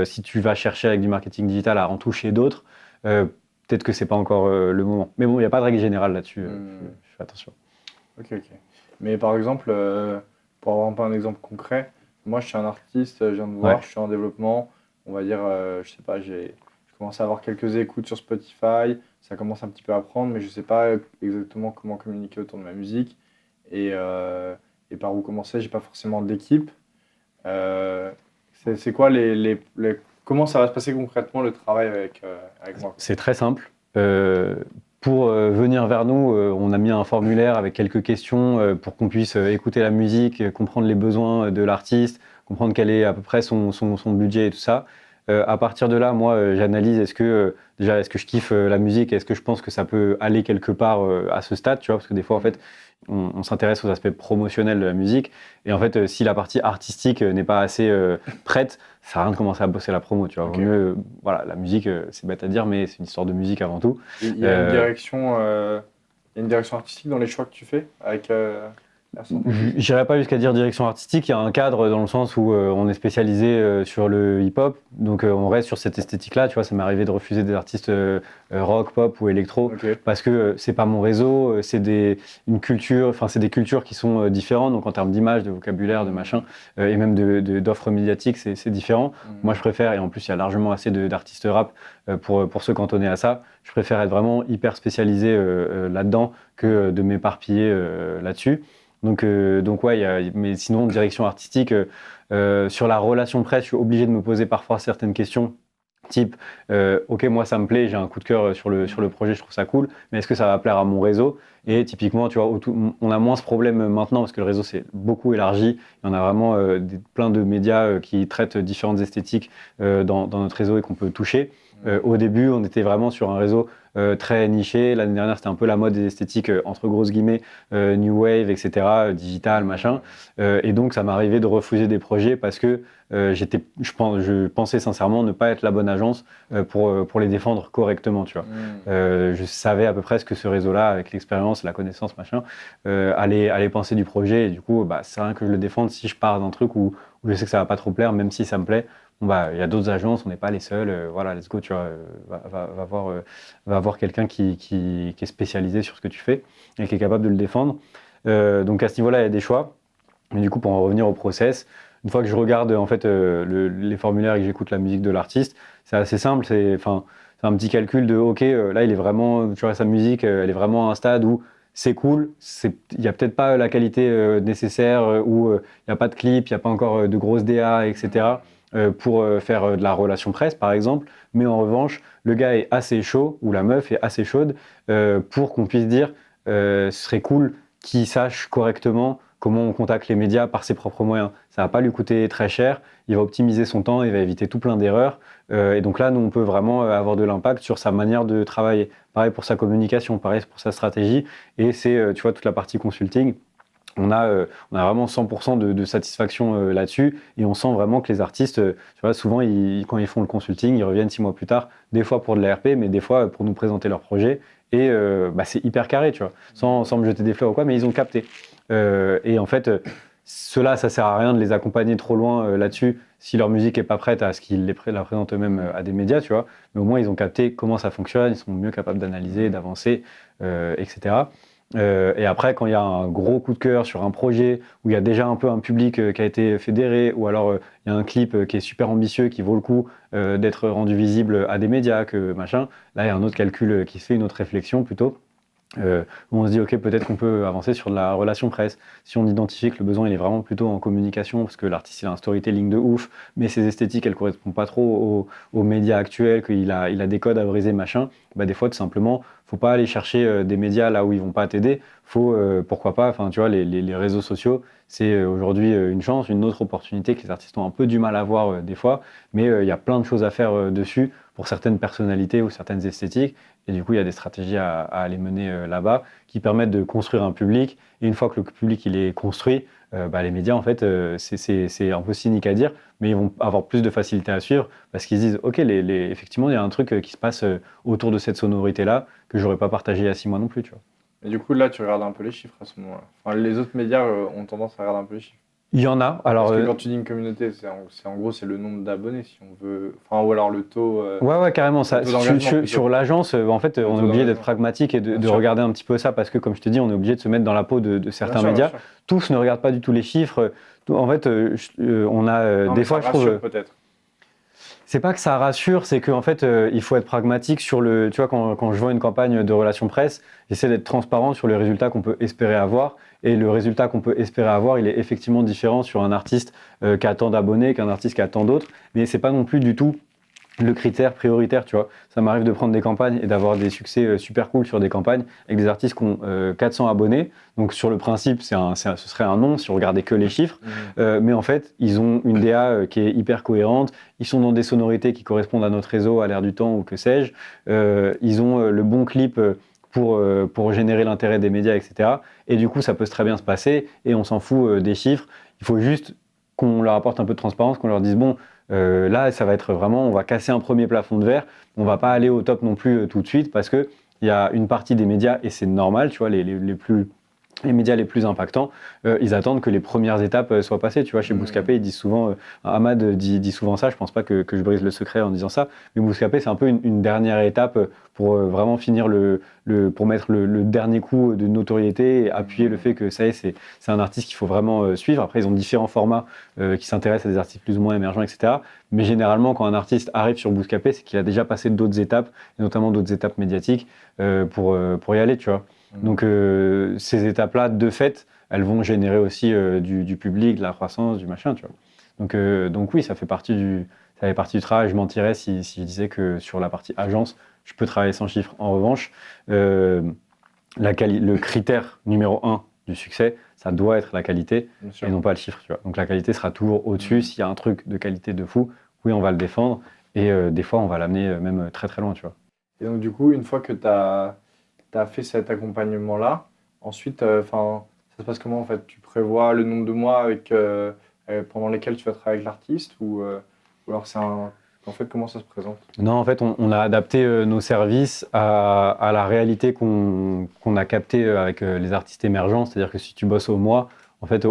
Si tu vas chercher avec du marketing digital à en toucher d'autres, peut-être que ce n'est pas encore le moment. Mais bon, il n'y a pas de règle générale là-dessus, je fais attention. Ok. Mais par exemple, pour avoir un peu un exemple concret, moi je suis un artiste, je viens de voir, je suis en développement, on va dire, je sais pas, je commence à avoir quelques écoutes sur Spotify, ça commence un petit peu à prendre, mais je sais pas exactement comment communiquer autour de ma musique. Et par où commencer, j'ai pas forcément d'équipe. C'est quoi comment ça va se passer concrètement le travail avec moi? C'est très simple. Pour venir vers nous, on a mis un formulaire avec quelques questions pour qu'on puisse écouter la musique, comprendre les besoins de l'artiste, comprendre quel est à peu près son budget et tout ça. À partir de là, moi, j'analyse est-ce que je kiffe la musique, est-ce que je pense que ça peut aller quelque part à ce stade, tu vois, parce que des fois, en fait, on s'intéresse aux aspects promotionnels de la musique, et en fait, si la partie artistique n'est pas assez prête, ça sert à rien de commencer à bosser la promo, tu vois. Okay. Vaut mieux, voilà, la musique, c'est bête à dire, mais c'est une histoire de musique avant tout. Il y a une direction artistique dans les choix que tu fais avec J'irais pas jusqu'à dire direction artistique, il y a un cadre dans le sens où on est spécialisé sur le hip-hop, donc on reste sur cette esthétique-là, tu vois, ça m'est arrivé de refuser des artistes rock, pop ou électro, parce que c'est pas mon réseau, c'est des cultures qui sont différentes, donc en termes d'image, de vocabulaire, de machin, et même d'offres médiatiques, c'est différent. Moi je préfère, et en plus il y a largement assez d'artistes rap pour se cantonner à ça, je préfère être vraiment hyper spécialisé là-dedans que de m'éparpiller là-dessus. Donc ouais, mais sinon, direction artistique, sur la relation presse, je suis obligé de me poser parfois certaines questions, type, ok, moi ça me plaît, j'ai un coup de cœur sur le projet, je trouve ça cool, mais est-ce que ça va plaire à mon réseau? Et typiquement, tu vois, on a moins ce problème maintenant parce que le réseau s'est beaucoup élargi. Il y en a vraiment plein de médias qui traitent différentes esthétiques dans notre réseau et qu'on peut toucher. Au début, on était vraiment sur un réseau très niché. L'année dernière, c'était un peu la mode des esthétiques entre grosses guillemets, new wave, etc., digital, machin. Et donc, ça m'arrivait de refuser des projets parce que je pensais sincèrement ne pas être la bonne agence pour les défendre correctement, tu vois. Je savais à peu près ce que ce réseau-là, avec l'expérience, la connaissance, machin, allait penser du projet. Et du coup, c'est rien que je le défende si je pars d'un truc où je sais que ça va pas trop plaire, même si ça me plaît. Il y a d'autres agences, on n'est pas les seuls, voilà, let's go, tu vois, va voir quelqu'un qui est spécialisé sur ce que tu fais et qui est capable de le défendre. Donc à ce niveau-là, il y a des choix. Mais du coup, pour en revenir au process, une fois que je regarde en fait les formulaires et que j'écoute la musique de l'artiste, c'est assez simple, c'est un petit calcul de ok, là il est vraiment, tu vois, sa musique, elle est vraiment à un stade où c'est cool, il n'y a peut-être pas la qualité nécessaire, où il n'y a pas de clip, il n'y a pas encore de grosses DA, etc. Pour faire de la relation presse, par exemple. Mais en revanche, le gars est assez chaud, ou la meuf est assez chaude, pour qu'on puisse dire ce serait cool qu'il sache correctement comment on contacte les médias par ses propres moyens. Ça ne va pas lui coûter très cher, il va optimiser son temps, il va éviter tout plein d'erreurs. Et donc là, nous, on peut vraiment avoir de l'impact sur sa manière de travailler. Pareil pour sa communication, pareil pour sa stratégie. Et c'est, tu vois, toute la partie consulting. On a vraiment 100% de satisfaction là-dessus et on sent vraiment que les artistes, tu vois, souvent quand ils font le consulting, ils reviennent 6 mois plus tard, des fois pour de l'ARP, mais des fois pour nous présenter leur projet et c'est hyper carré, tu vois, sans me jeter des fleurs ou quoi, mais ils ont capté. Et en fait, ceux-là, ça sert à rien de les accompagner trop loin là-dessus si leur musique est pas prête à ce qu'ils la présentent eux-mêmes à des médias, tu vois, mais au moins ils ont capté comment ça fonctionne, ils sont mieux capables d'analyser, d'avancer, etc. Et après, quand il y a un gros coup de cœur sur un projet où il y a déjà un peu un public qui a été fédéré, ou alors il y a un clip qui est super ambitieux, qui vaut le coup d'être rendu visible à des médias, que machin, là il y a un autre calcul qui se fait, une autre réflexion plutôt. Où on se dit ok, peut-être qu'on peut avancer sur de la relation presse si on identifie que le besoin il est vraiment plutôt en communication parce que l'artiste il a un storytelling de ouf mais ses esthétiques elles correspondent pas trop aux médias actuels, qu'il a des codes à briser machin, des fois tout simplement faut pas aller chercher des médias là où ils vont pas t'aider, faut pourquoi pas, enfin tu vois, les réseaux sociaux c'est aujourd'hui une chance, une autre opportunité que les artistes ont un peu du mal à voir des fois, mais il y a plein de choses à faire dessus pour certaines personnalités ou certaines esthétiques. Et du coup, il y a des stratégies à aller mener là-bas qui permettent de construire un public. Et une fois que le public il est construit, les médias, en fait, c'est un peu cynique à dire, mais ils vont avoir plus de facilité à suivre parce qu'ils se disent, OK, effectivement, il y a un truc qui se passe autour de cette sonorité-là que je n'aurais pas partagé il y a 6 mois non plus. Tu vois. Et du coup, là, tu regardes un peu les chiffres à ce moment-là. Enfin, les autres médias ont tendance à regarder un peu les chiffres. Il y en a. Alors, parce que quand tu dis une communauté, en gros, c'est le nombre d'abonnés, si on veut. Enfin, ou alors le taux. Ouais, carrément. Ça, sur l'agence, en fait, on est obligé d'être pragmatique et de regarder un petit peu ça parce que, comme je te dis, on est obligé de se mettre dans la peau de certains médias. Tous ne regardent pas du tout les chiffres. En fait, on a des fois, je trouve. Peut-être. C'est pas que ça rassure, c'est qu'en fait, il faut être pragmatique sur le. Tu vois, quand je vois une campagne de relations presse, j'essaie d'être transparent sur les résultats qu'on peut espérer avoir. Et le résultat qu'on peut espérer avoir, il est effectivement différent sur un artiste qui a tant d'abonnés qu'un artiste qui a tant d'autres. Mais c'est pas non plus du tout le critère prioritaire, tu vois. Ça m'arrive de prendre des campagnes et d'avoir des succès super cool sur des campagnes avec des artistes qui ont 400 abonnés. Donc sur le principe, ce serait un non si on regardait que les chiffres. Mais en fait, ils ont une DA qui est hyper cohérente. Ils sont dans des sonorités qui correspondent à notre réseau, à l'air du temps ou que sais-je. Ils ont le bon clip pour générer l'intérêt des médias, etc. Et du coup, ça peut très bien se passer et on s'en fout des chiffres. Il faut juste qu'on leur apporte un peu de transparence, qu'on leur dise bon, là, ça va être vraiment, on va casser un premier plafond de verre, on va pas aller au top non plus tout de suite parce que il y a une partie des médias et c'est normal, tu vois, les médias les plus impactants, ils attendent que les premières étapes soient passées. Tu vois, chez Bouscapé, ils disent souvent, Ahmad dit souvent ça, je pense pas que je brise le secret en disant ça, mais Bouscapé, c'est un peu une dernière étape pour vraiment finir pour mettre le dernier coup de notoriété et appuyer le fait que ça y est, c'est un artiste qu'il faut vraiment suivre. Après, ils ont différents formats qui s'intéressent à des artistes plus ou moins émergents, etc. Mais généralement, quand un artiste arrive sur Bouscapé, c'est qu'il a déjà passé d'autres étapes, et notamment d'autres étapes médiatiques pour y aller, tu vois. Donc ces étapes-là, de fait, elles vont générer aussi du public, de la croissance, du machin, tu vois. Donc oui, ça fait partie du travail. Je mentirais si je disais que sur la partie agence, je peux travailler sans chiffres. En revanche, le critère numéro 1 du succès, ça doit être la qualité et non pas le chiffre, tu vois. Donc la qualité sera toujours au-dessus. S'il y a un truc de qualité de fou, oui, on va le défendre et des fois, on va l'amener même très très loin, tu vois. Et donc du coup, une fois que tu as fait cet accompagnement-là, ensuite, ça se passe comment en fait? Tu prévois le nombre de mois pendant lesquels tu vas travailler avec l'artiste ou alors en fait, comment ça se présente? Non, en fait, on a adapté nos services à la réalité qu'on a captée avec les artistes émergents. C'est-à-dire que si tu bosses au mois, en fait,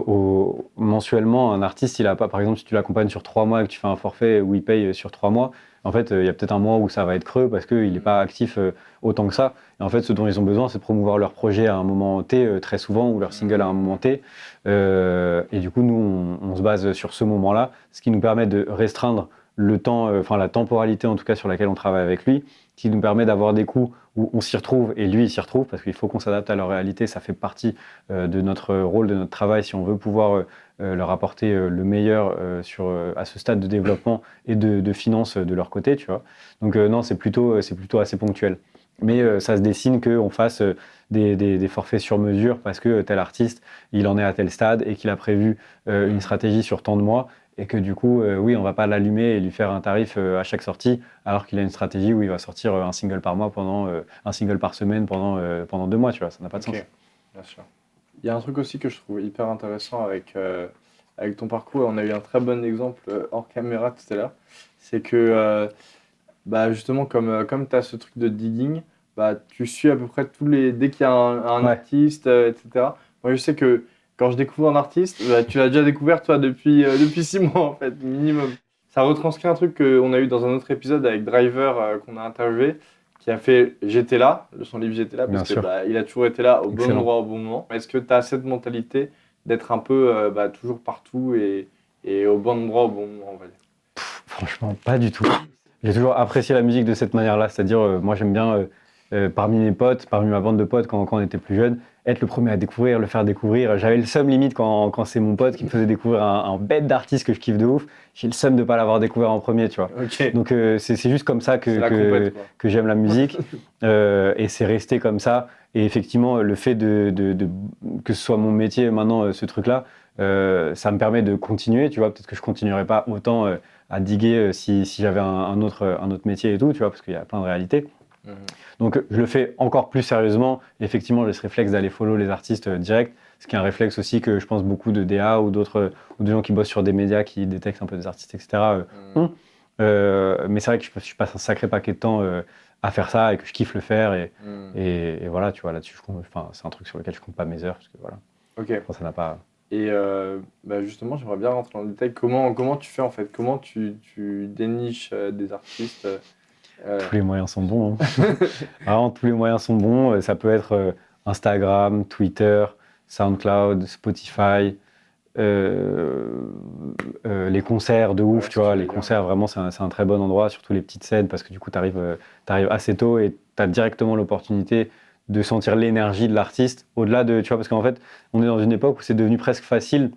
mensuellement, un artiste, il a pas, par exemple, si tu l'accompagnes sur 3 mois et que tu fais un forfait où il paye sur 3 mois, en fait, il y a peut-être un mois où ça va être creux parce qu'il n'est pas actif autant que ça. Et en fait, ce dont ils ont besoin, c'est de promouvoir leur projet à un moment T, très souvent, ou leur single à un moment T. Et du coup, nous, on se base sur ce moment-là, ce qui nous permet de restreindre le temps, la temporalité en tout cas sur laquelle on travaille avec lui, qui nous permet d'avoir des coups où on s'y retrouve et lui il s'y retrouve parce qu'il faut qu'on s'adapte à leur réalité, ça fait partie de notre rôle, de notre travail si on veut pouvoir leur apporter le meilleur à ce stade de développement et de finances de leur côté, tu vois. Donc non, c'est plutôt assez ponctuel. Mais ça se dessine qu'on fasse des forfaits sur mesure parce que tel artiste, il en est à tel stade et qu'il a prévu une stratégie sur tant de mois. Et que du coup, oui, on ne va pas l'allumer et lui faire un tarif à chaque sortie, alors qu'il a une stratégie où il va sortir un single par mois, un single par semaine pendant 2 mois, tu vois, ça n'a pas de sens. Bien sûr. Il y a un truc aussi que je trouve hyper intéressant avec ton parcours, on a eu un très bon exemple hors caméra tout à l'heure, c'est que justement, comme tu as ce truc de digging, tu suis à peu près dès qu'il y a un artiste, etc. Moi, je sais que quand je découvre un artiste, tu l'as déjà découvert toi depuis 6 mois en fait, minimum. Ça retranscrit un truc qu'on a eu dans un autre épisode avec Driver qu'on a interviewé, qui a fait J'étais là, son livre J'étais là, parce qu'il a toujours été là au bon endroit au bon moment. Est-ce que tu as cette mentalité d'être un peu toujours partout et au bon endroit au bon moment, on va dire? Franchement, pas du tout. J'ai toujours apprécié la musique de cette manière-là, c'est-à-dire moi j'aime bien parmi mes potes, parmi ma bande de potes quand on était plus jeune, être le premier à découvrir, le faire découvrir. J'avais le seum limite quand c'est mon pote qui me faisait découvrir un bête d'artiste que je kiffe de ouf. J'ai le seum de ne pas l'avoir découvert en premier, tu vois. Okay. Donc c'est juste comme ça que j'aime la musique et c'est resté comme ça. Et effectivement, le fait que ce soit mon métier maintenant, ce truc-là, ça me permet de continuer, tu vois. Peut-être que je continuerai pas autant à diguer si j'avais un autre métier et tout, tu vois, parce qu'il y a plein de réalités. Donc je le fais encore plus sérieusement. Effectivement, j'ai ce réflexe d'aller follow les artistes direct, ce qui est un réflexe aussi que je pense beaucoup de DA ou d'autres ou de gens qui bossent sur des médias qui détectent un peu des artistes, etc. Mais c'est vrai que je passe un sacré paquet de temps à faire ça et que je kiffe le faire et voilà, tu vois, là-dessus, c'est un truc sur lequel je compte pas mes heures parce que voilà. Ok. Ça n'a pas. Et justement, j'aimerais bien rentrer dans le détail. Comment tu fais en fait? Comment tu déniches des artistes? Tous les moyens sont bons. Hein. Alors, tous les moyens sont bons. Ça peut être Instagram, Twitter, SoundCloud, Spotify, les concerts de ouf, tu vois. Les concerts, vraiment, c'est un très bon endroit, surtout les petites scènes, parce que du coup, tu arrives assez tôt et tu as directement l'opportunité de sentir l'énergie de l'artiste, au-delà de, tu vois, parce qu'en fait, on est dans une époque où c'est devenu presque facile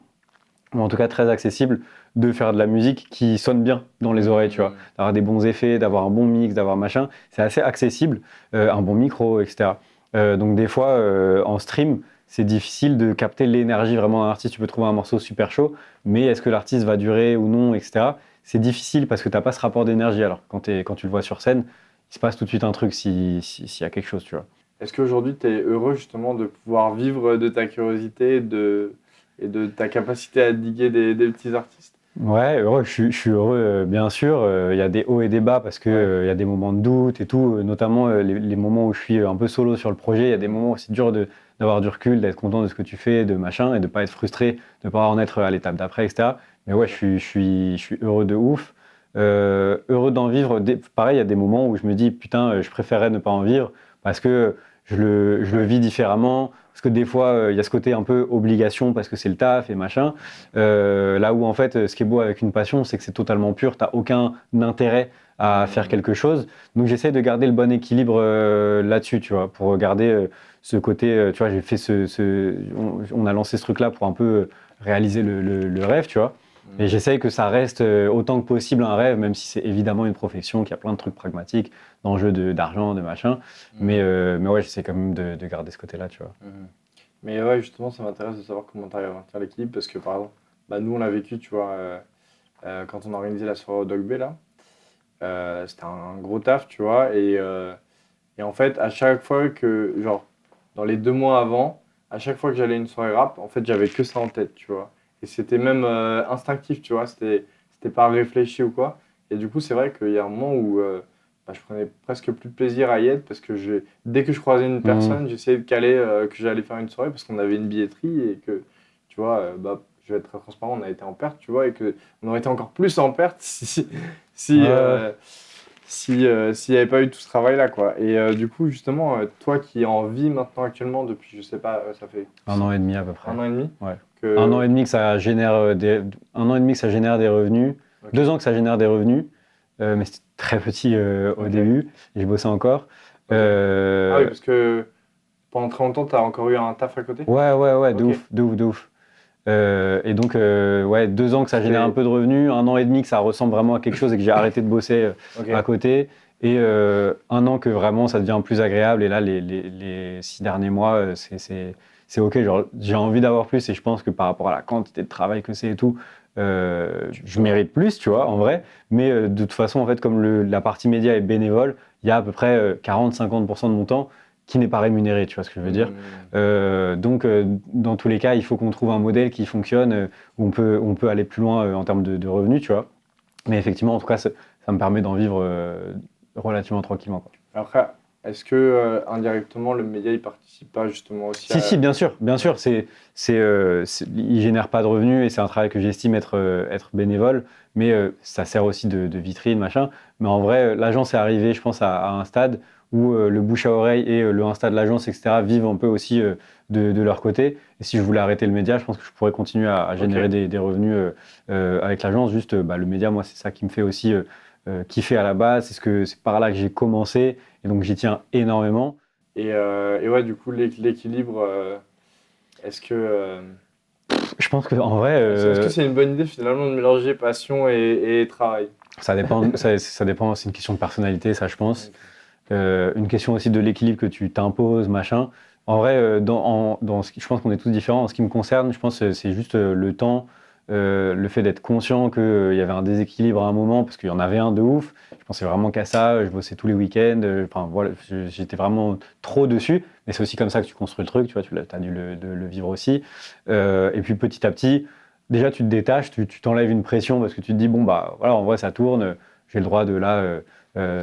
ou en tout cas très accessible, de faire de la musique qui sonne bien dans les oreilles, tu vois. D'avoir des bons effets, d'avoir un bon mix, d'avoir machin. C'est assez accessible, un bon micro, etc. Donc des fois, en stream, c'est difficile de capter l'énergie vraiment d'un artiste. Tu peux trouver un morceau super chaud, mais est-ce que l'artiste va durer ou non, etc. C'est difficile parce que tu n'as pas ce rapport d'énergie. Alors quand tu le vois sur scène, il se passe tout de suite un truc s'il y a quelque chose, tu vois. Est-ce qu'aujourd'hui, tu es heureux justement de pouvoir vivre de ta curiosité et de ta capacité à diguer des petits artistes? Ouais, heureux, je suis heureux, bien sûr. Il y a des hauts et des bas parce que il y a des moments de doute et tout, notamment les moments où je suis un peu solo sur le projet. Il y a des moments où c'est dur d'avoir du recul, d'être content de ce que tu fais, de machin, et de pas être frustré, de ne pas en être à l'étape d'après, etc. Mais ouais, je suis heureux de ouf. Heureux d'en vivre. Pareil, il y a des moments où je me dis, putain, je préférerais ne pas en vivre parce que je le vis différemment. Parce que des fois, il y a ce côté un peu obligation parce que c'est le taf et machin. Là où en fait, ce qui est beau avec une passion, c'est que c'est totalement pur. Tu n'as aucun intérêt à faire quelque chose. Donc j'essaie de garder le bon équilibre là-dessus, tu vois, pour garder ce côté. Tu vois, j'ai fait on a lancé ce truc-là pour un peu réaliser le rêve, tu vois. Et j'essaye que ça reste autant que possible un rêve, même si c'est évidemment une profession, qu'il y a plein de trucs pragmatiques, d'enjeux d'argent, de machin. Mais ouais, j'essaie quand même de garder ce côté-là, tu vois. Mais ouais, justement, ça m'intéresse de savoir comment tu arrives à maintenir l'équilibre, parce que par exemple, bah, nous, on l'a vécu, tu vois, quand on a organisé la soirée au Dog Bay, là, c'était un gros taf, tu vois, et en fait, à chaque fois que, genre, dans les 2 mois avant, à chaque fois que j'allais à une soirée rap, en fait, j'avais que ça en tête, tu vois. Et c'était même instinctif, tu vois, c'était pas réfléchi ou quoi. Et du coup, c'est vrai qu'il y a un moment où bah, je prenais presque plus de plaisir à y être parce que dès que je croisais une personne, j'essayais de caler que j'allais faire une soirée parce qu'on avait une billetterie et que, tu vois, bah, je vais être très transparent, on a été en perte, tu vois, et qu'on aurait été encore plus en perte s'il n'y avait pas eu tout ce travail-là, quoi. Et du coup, justement, toi qui en vis maintenant actuellement depuis, je sais pas, ça fait 1 an et demi à peu près. 1 an et demi. Ouais. 1 an et demi que ça génère 1 an et demi que ça génère des revenus. Okay. 2 ans que ça génère des revenus, mais c'était très petit au début. Et je bossais encore. Ah oui, parce que pendant très longtemps, tu as encore eu un taf à côté? Ouais, de ouf. Et donc, ouais, 2 ans que ça génère un peu de revenus, 1 an et demi que ça ressemble vraiment à quelque chose et que j'ai arrêté de bosser à côté. Et 1 an que vraiment ça devient plus agréable. Et là, les 6 derniers mois, c'est OK. Genre, j'ai envie d'avoir plus et je pense que par rapport à la quantité de travail que c'est et tout, je mérite plus, tu vois, en vrai. Mais de toute façon, en fait, comme la partie média est bénévole, il y a à peu près 40-50% de mon temps qui n'est pas rémunéré, tu vois ce que je veux dire. Donc, dans tous les cas, il faut qu'on trouve un modèle qui fonctionne, où on peut aller plus loin en termes de revenus, tu vois. Mais effectivement, en tout cas, ça me permet d'en vivre relativement tranquillement, quoi. Après, est-ce que indirectement, le média, il participe pas justement aussi Si, bien sûr. Il génère pas de revenus et c'est un travail que j'estime être bénévole, mais ça sert aussi de vitrine, machin. Mais en vrai, l'agence est arrivée, je pense, à un stade où le bouche à oreille et le Insta de l'agence, etc., vivent un peu aussi de leur côté. Et si je voulais arrêter le média, je pense que je pourrais continuer à générer des revenus avec l'agence. Juste, le média, moi, c'est ça qui me fait aussi kiffer à la base. C'est par là que j'ai commencé. Et donc, j'y tiens énormément. Et ouais, du coup, l'équilibre, est-ce que... Je pense qu'en vrai... Est-ce que c'est une bonne idée, finalement, de mélanger passion et travail? Ça dépend, ça dépend, c'est une question de personnalité, ça, je pense. Une question aussi de l'équilibre que tu t'imposes, machin. En vrai, je pense qu'on est tous différents. En ce qui me concerne, je pense que c'est juste le temps, le fait d'être conscient qu'il y avait un déséquilibre à un moment, parce qu'il y en avait un de ouf. Je pensais vraiment qu'à ça, je bossais tous les week-ends. Enfin, voilà, j'étais vraiment trop dessus. Mais c'est aussi comme ça que tu construis le truc, tu vois, tu as dû le vivre aussi. Et puis petit à petit, déjà tu te détaches, tu t'enlèves une pression parce que tu te dis, bon, bah voilà, en vrai ça tourne, j'ai le droit de là...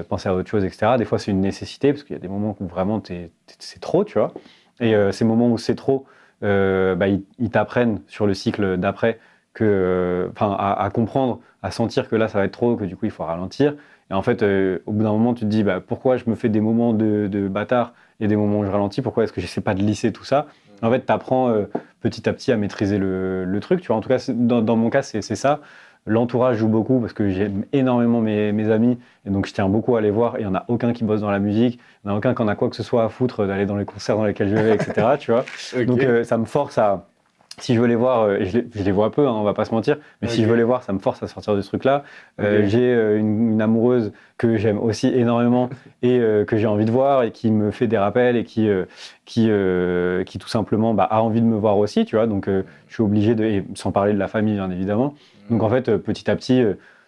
penser à autre chose, etc. Des fois, c'est une nécessité, parce qu'il y a des moments où vraiment c'est trop, tu vois. Et ces moments où c'est trop, ils t'apprennent sur le cycle d'après à comprendre, à sentir que là, ça va être trop, que du coup, il faut ralentir. Et en fait, au bout d'un moment, tu te dis, pourquoi je me fais des moments de bâtard et des moments où je ralentis? Pourquoi est-ce que j'essaie pas de lisser tout ça? En fait, tu apprends petit à petit à maîtriser le truc, tu vois. En tout cas, dans mon cas, c'est ça. L'entourage joue beaucoup parce que j'aime énormément mes amis et donc je tiens beaucoup à les voir. Et il n'y en a aucun qui bosse dans la musique, il n'y en a aucun qui en a quoi que ce soit à foutre d'aller dans les concerts dans lesquels je vais, etc. Tu vois. Okay. Donc ça me force à si je veux les voir, et je les vois peu, hein, on va pas se mentir, mais si je veux les voir, ça me force à sortir de ce truc-là. J'ai une amoureuse que j'aime aussi énormément et que j'ai envie de voir et qui me fait des rappels et qui tout simplement a envie de me voir aussi, tu vois. Donc je suis obligé et sans parler de la famille, bien évidemment. Donc en fait, petit à petit,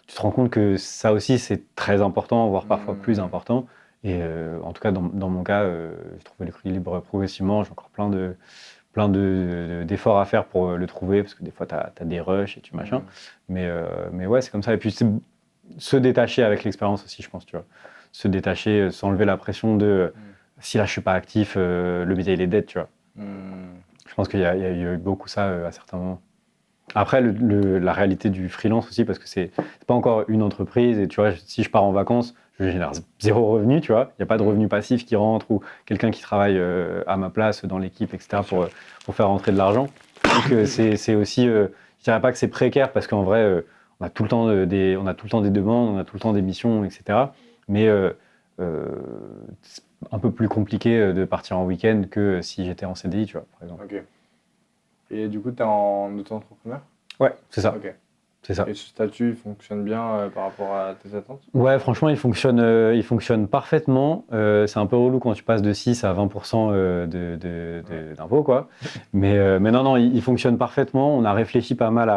tu te rends compte que ça aussi, c'est très important, voire parfois plus important. Et en tout cas, dans mon cas, j'ai trouvé l'équilibre progressivement. J'ai encore plein d'efforts à faire pour le trouver, parce que des fois, tu as des rushs et tu machin. Mais ouais, c'est comme ça. Et puis, c'est se détacher avec l'expérience aussi, je pense, tu vois. Se détacher, s'enlever la pression de si là, je suis pas actif, le métier, il est dead, tu vois. Je pense qu'il y a eu beaucoup ça à certains moments. Après, la réalité du freelance aussi, parce que c'est pas encore une entreprise, et tu vois, si je pars en vacances, je génère 0 revenu, tu vois. Il n'y a pas de revenu passif qui rentre ou quelqu'un qui travaille à ma place dans l'équipe, etc., pour faire rentrer de l'argent. Donc, c'est aussi, je dirais pas que c'est précaire, parce qu'en vrai, on a tout le temps des demandes, on a tout le temps des missions, etc. Mais c'est un peu plus compliqué de partir en week-end que si j'étais en CDI, tu vois, par exemple. Ok. Et du coup, tu es en auto-entrepreneur ? Ouais, c'est ça. Ok. C'est ça. Et ce statut, il fonctionne bien par rapport à tes attentes ? Ouais, franchement, il fonctionne parfaitement. C'est un peu relou quand tu passes de 6 à 20% d'impôts, quoi. Mais non, il fonctionne parfaitement. On a réfléchi pas mal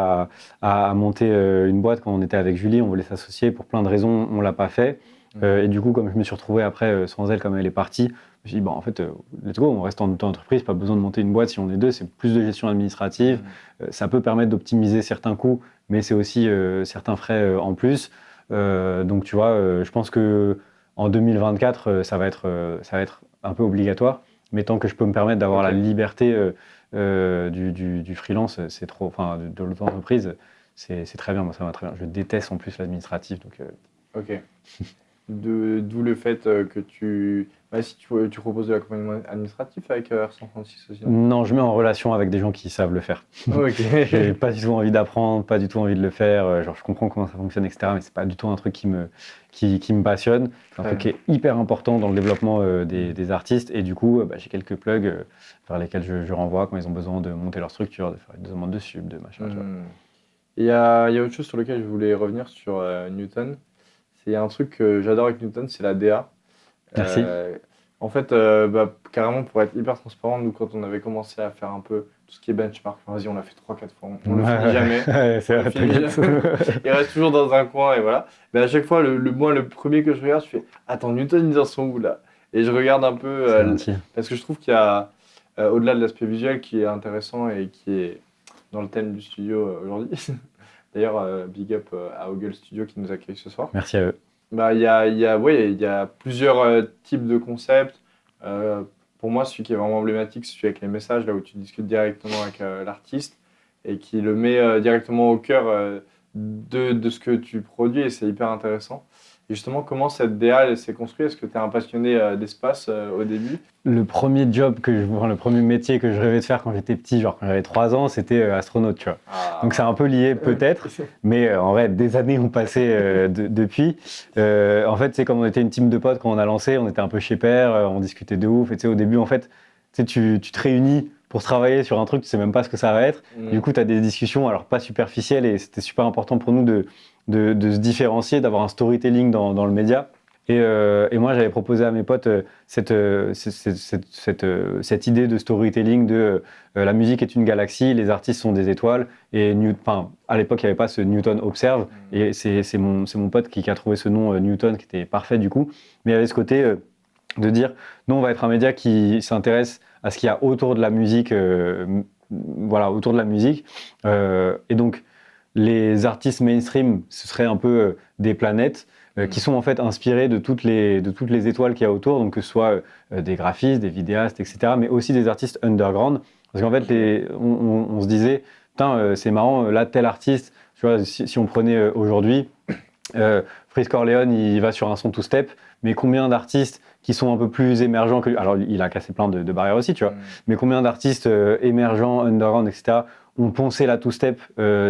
à monter une boîte quand on était avec Julie. On voulait s'associer pour plein de raisons. On l'a pas fait. Et du coup, comme je me suis retrouvé après sans elle, comme elle est partie, je me suis dit, en fait, let's go, on reste en auto-entreprise, pas besoin de monter une boîte si on est deux, c'est plus de gestion administrative. Ça peut permettre d'optimiser certains coûts, mais c'est aussi certains frais en plus. Donc, tu vois, je pense qu'en 2024, ça va être un peu obligatoire. Mais tant que je peux me permettre d'avoir la liberté du freelance, c'est trop, enfin, de l'auto-entreprise, c'est très bien. Moi, ça va très bien. Je déteste en plus l'administratif. Donc, Ok. D'où le fait que si tu proposes de l'accompagnement administratif avec San Francisco aussi. Non, je mets en relation avec des gens qui savent le faire. Ok. J'ai pas du tout envie d'apprendre, pas du tout envie de le faire. Genre, je comprends comment ça fonctionne, etc. Mais c'est pas du tout un truc qui me passionne. C'est un truc qui est hyper important dans le développement des artistes. Et du coup, j'ai quelques plugs vers lesquels je renvoie quand ils ont besoin de monter leur structure, de faire des demandes de sub, de machin. Tu vois. Il y a autre chose sur lequel je voulais revenir sur Newton. C'est un truc que j'adore avec Newton, c'est la DA. Merci. En fait, carrément, pour être hyper transparent, nous, quand on avait commencé à faire un peu tout ce qui est benchmark, vas-y, on l'a fait 3-4 fois, on ne le finit jamais. C'est vrai, il reste toujours dans un coin, et voilà. Mais à chaque fois, moi, le premier que je regarde, je fais « Attends, Newton, ils en sont où, là ?» Et je regarde un peu, parce que je trouve qu'il y a, au-delà de l'aspect visuel qui est intéressant et qui est dans le thème du studio aujourd'hui, d'ailleurs, big up à Ogle Studio qui nous accueille ce soir. Merci à eux. Il y a plusieurs types de concepts. Pour moi, celui qui est vraiment emblématique, c'est celui avec les messages, là où tu discutes directement avec l'artiste et qui le met directement au cœur de ce que tu produis, et c'est hyper intéressant. Et justement, comment cette DA elle s'est construite ? Est-ce que tu es un passionné d'espace au début ? Le premier métier que je rêvais de faire quand j'étais petit, genre quand j'avais 3 ans, c'était astronaute, tu vois. Donc c'est un peu lié peut-être, mais en vrai, des années ont passé depuis. En fait, c'est comme on était une team de potes quand on a lancé, on était un peu chez père, on discutait de ouf. Et au début, en fait, tu te réunis pour travailler sur un truc, tu sais même pas ce que ça va être. Du coup, tu as des discussions, alors pas superficielles, et c'était super important pour nous de se différencier, d'avoir un storytelling dans le média. Et moi, j'avais proposé à mes potes cette idée de storytelling de la musique est une galaxie, les artistes sont des étoiles. Et à l'époque, il n'y avait pas ce Newton Observe. Et c'est mon pote qui a trouvé ce nom Newton, qui était parfait du coup. Mais il y avait ce côté de dire, nous, on va être un média qui s'intéresse à ce qu'il y a autour de la musique. Autour de la musique. Et donc, les artistes mainstream, ce serait un peu des planètes qui sont en fait inspirées de toutes les étoiles qu'il y a autour, donc que ce soit des graphistes, des vidéastes, etc., mais aussi des artistes underground. Parce qu'en fait, on se disait, putain, c'est marrant, là, tel artiste, tu vois, si on prenait aujourd'hui, Freeze Corleone, il va sur un son two-step, mais combien d'artistes qui sont un peu plus émergents que lui. Alors, il a cassé plein de barrières aussi, tu vois, mais combien d'artistes émergents, underground, etc., ont poncé la two-step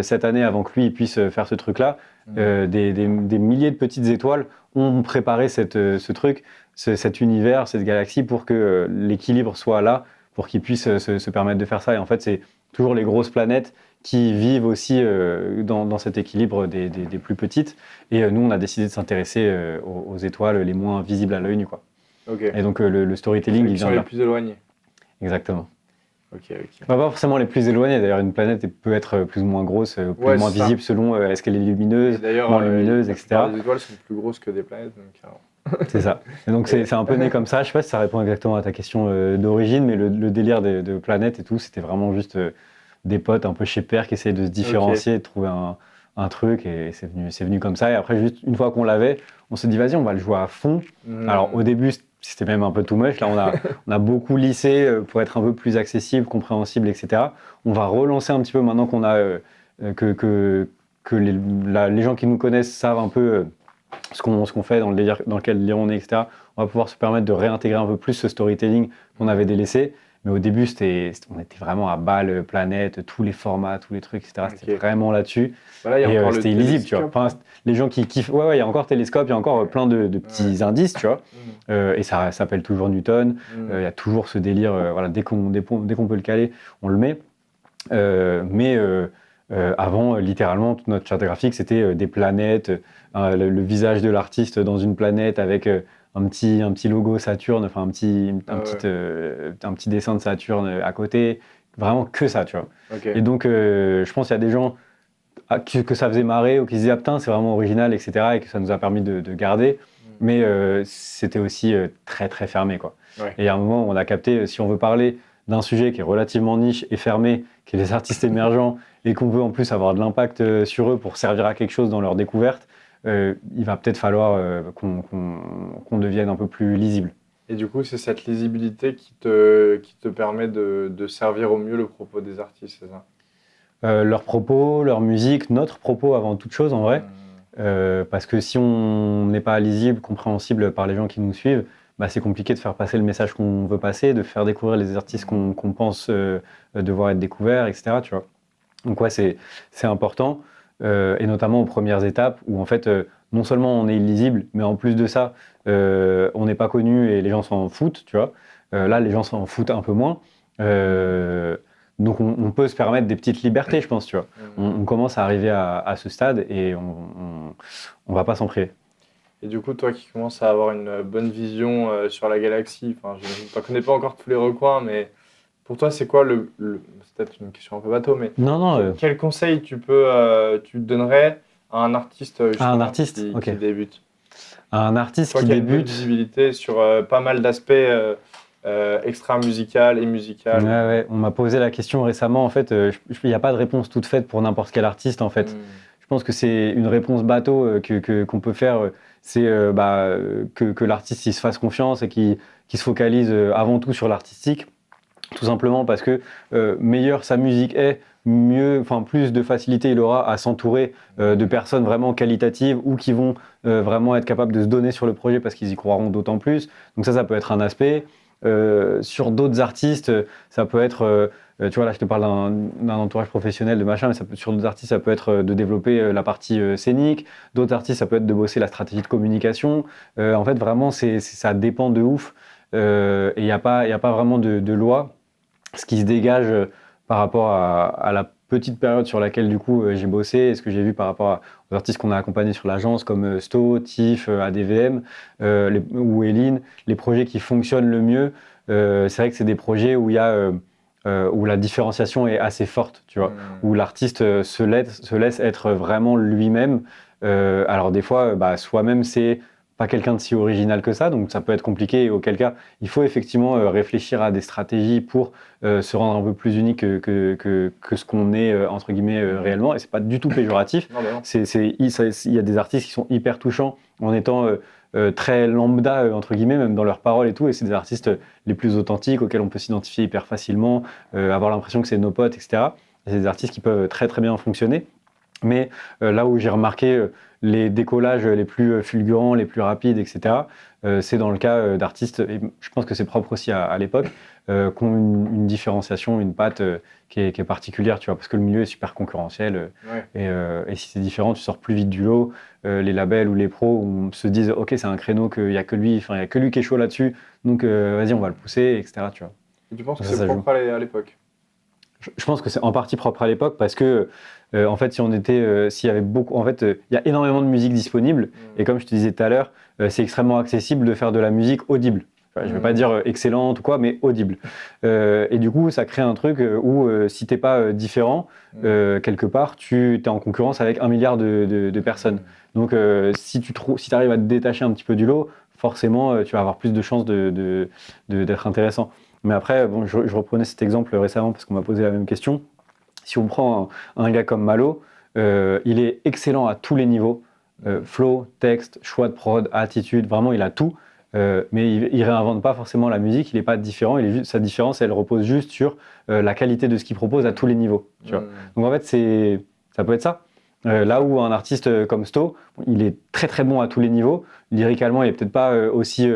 cette année avant que lui il puisse faire ce truc-là. Des milliers de petites étoiles ont préparé ce truc, cet univers, cette galaxie pour que l'équilibre soit là, pour qu'ils puissent se permettre de faire ça. Et en fait, c'est toujours les grosses planètes qui vivent aussi dans cet équilibre des plus petites. Et nous, on a décidé de s'intéresser aux étoiles les moins visibles à l'œil nu, quoi. Ok. Et donc le storytelling, il vient de les là. plus éloignés. Exactement. Ok. Pas forcément les plus éloignés. D'ailleurs, une planète peut être plus ou moins grosse, plus ou moins visible selon est-ce qu'elle est lumineuse, moins lumineuse, etc. Les étoiles sont plus grosses que des planètes. Donc, c'est ça. Et donc c'est un peu né comme ça. Je sais pas si ça répond exactement à ta question d'origine, mais le délire de planètes et tout, c'était vraiment juste des potes un peu chez père qui essayaient de se différencier, de trouver un truc, et c'est venu comme ça. Et après, juste une fois qu'on l'avait, on s'est dit vas-y, on va le jouer à fond. Alors au début, c'était même un peu too much. Là, on a beaucoup lissé pour être un peu plus accessible, compréhensible, etc. On va relancer un petit peu maintenant qu'on a que les gens qui nous connaissent savent un peu ce qu'on fait, dans le délire dans lequel on est, etc. On va pouvoir se permettre de réintégrer un peu plus ce storytelling qu'on avait délaissé. Mais au début, on était vraiment à balle, planète, tous les formats, tous les trucs, etc. C'était vraiment là-dessus. Voilà, et c'était illisible, tu vois. Enfin, les gens qui kiffent, il y a encore Télescope, il y a encore plein de petits indices, tu vois. Et ça s'appelle toujours Newton. Il y a toujours ce délire, voilà, dès qu'on peut le caler, on le met. Avant, littéralement, toute notre charte graphique, c'était des planètes, le visage de l'artiste dans une planète avec un petit logo Saturne, enfin un petit dessin de Saturne à côté, vraiment que ça, tu vois. Et donc, je pense qu'il y a des gens que ça faisait marrer ou qui se disaient ah, putain, c'est vraiment original, etc. et que ça nous a permis de garder. Mais c'était aussi très très fermé, quoi. Et à un moment, on a capté, si on veut parler d'un sujet qui est relativement niche et fermé, qui est les artistes émergents, et qu'on veut en plus avoir de l'impact sur eux pour servir à quelque chose dans leur découverte, il va peut-être falloir qu'on devienne un peu plus lisible. Et du coup, c'est cette lisibilité qui te permet de servir au mieux le propos des artistes, c'est ça ? Leurs propos, leur musique, notre propos avant toute chose en vrai. Parce que si on n'est pas lisible, compréhensible par les gens qui nous suivent, bah, c'est compliqué de faire passer le message qu'on veut passer, de faire découvrir les artistes qu'on pense devoir être découverts, etc. Tu vois. Donc ouais, c'est important, et notamment aux premières étapes où en fait, non seulement on est illisible, mais en plus de ça, on n'est pas connu et les gens s'en foutent, tu vois. Là, les gens s'en foutent un peu moins. Donc on peut se permettre des petites libertés, je pense, tu vois. On commence à arriver à ce stade et on va pas s'en priver. Et du coup, toi qui commences à avoir une bonne vision sur la galaxie, enfin, je ne connais pas encore tous les recoins, mais pour toi, c'est quoi c'est peut-être une question un peu bateau, mais quel conseil tu donnerais à un artiste, qui débute ? À un artiste toi qui débute. Toi qui as une visibilité sur pas mal d'aspects extra-musical et musical. Ouais, on m'a posé la question récemment. En fait, il n'y a pas de réponse toute faite pour n'importe quel artiste, en fait. Je pense que c'est une réponse bateau qu'on peut faire. C'est que l'artiste il se fasse confiance et qu'il se focalise avant tout sur l'artistique. Tout simplement parce que meilleure sa musique est, plus de facilité il aura à s'entourer de personnes vraiment qualitatives ou qui vont vraiment être capables de se donner sur le projet parce qu'ils y croiront d'autant plus. Donc ça peut être un aspect. Sur d'autres artistes, ça peut être, tu vois là je te parle d'un entourage professionnel de machin, mais sur d'autres artistes ça peut être de développer la partie scénique, d'autres artistes ça peut être de bosser la stratégie de communication. En fait vraiment ça dépend de ouf, et il n'y a pas vraiment de loi. Ce qui se dégage par rapport à la petite période sur laquelle du coup j'ai bossé et ce que j'ai vu par rapport aux artistes qu'on a accompagnés sur l'agence comme Sto, Tiff, ADVM ou Eline, les projets qui fonctionnent le mieux, c'est vrai que c'est des projets où il y a où la différenciation est assez forte, tu vois, où l'artiste se laisse être vraiment lui-même. Alors des fois, soi-même c'est pas quelqu'un de si original que ça, donc ça peut être compliqué, et auquel cas il faut effectivement réfléchir à des stratégies pour se rendre un peu plus unique que ce qu'on est entre guillemets réellement, et c'est pas du tout péjoratif. Il y a des artistes qui sont hyper touchants en étant très lambda entre guillemets, même dans leurs paroles et tout, et c'est des artistes les plus authentiques auxquels on peut s'identifier hyper facilement, avoir l'impression que c'est nos potes, etc. Et c'est des artistes qui peuvent très très bien fonctionner. Mais là où j'ai remarqué les décollages les plus fulgurants, les plus rapides, etc., c'est dans le cas d'artistes, et je pense que c'est propre aussi à l'époque, qui ont une différenciation, une patte qui est particulière, tu vois, parce que le milieu est super concurrentiel, et si c'est différent, tu sors plus vite du lot. Les labels ou les pros se disent « Ok, c'est un créneau qu'il n'y a que lui, il y a que lui qui est chaud là-dessus, donc vas-y, on va le pousser, etc. » tu vois. Et tu penses que c'est propre à l'époque ? Je pense que c'est en partie propre à l'époque parce que, en fait, s'il y avait beaucoup, en fait, il y a énormément de musique disponible et comme je te disais tout à l'heure, c'est extrêmement accessible de faire de la musique audible. Enfin, je ne vais pas dire excellente ou quoi, mais audible. Et du coup, ça crée un truc où si t'es pas différent, quelque part, tu es en concurrence avec 1 milliard de personnes. Donc, si tu arrives à te détacher un petit peu du lot, forcément, tu vas avoir plus de chances d'être intéressant. Mais après, bon, je reprenais cet exemple récemment parce qu'on m'a posé la même question. Si on prend un gars comme Malo, il est excellent à tous les niveaux. Flow, texte, choix de prod, attitude, vraiment, il a tout. Mais il réinvente pas forcément la musique, il n'est pas différent. Sa différence, elle repose juste sur la qualité de ce qu'il propose à tous les niveaux. Tu vois. Donc en fait, ça peut être ça. Là où un artiste comme Sto, il est très très bon à tous les niveaux. Lyricalement, il est peut-être pas aussi,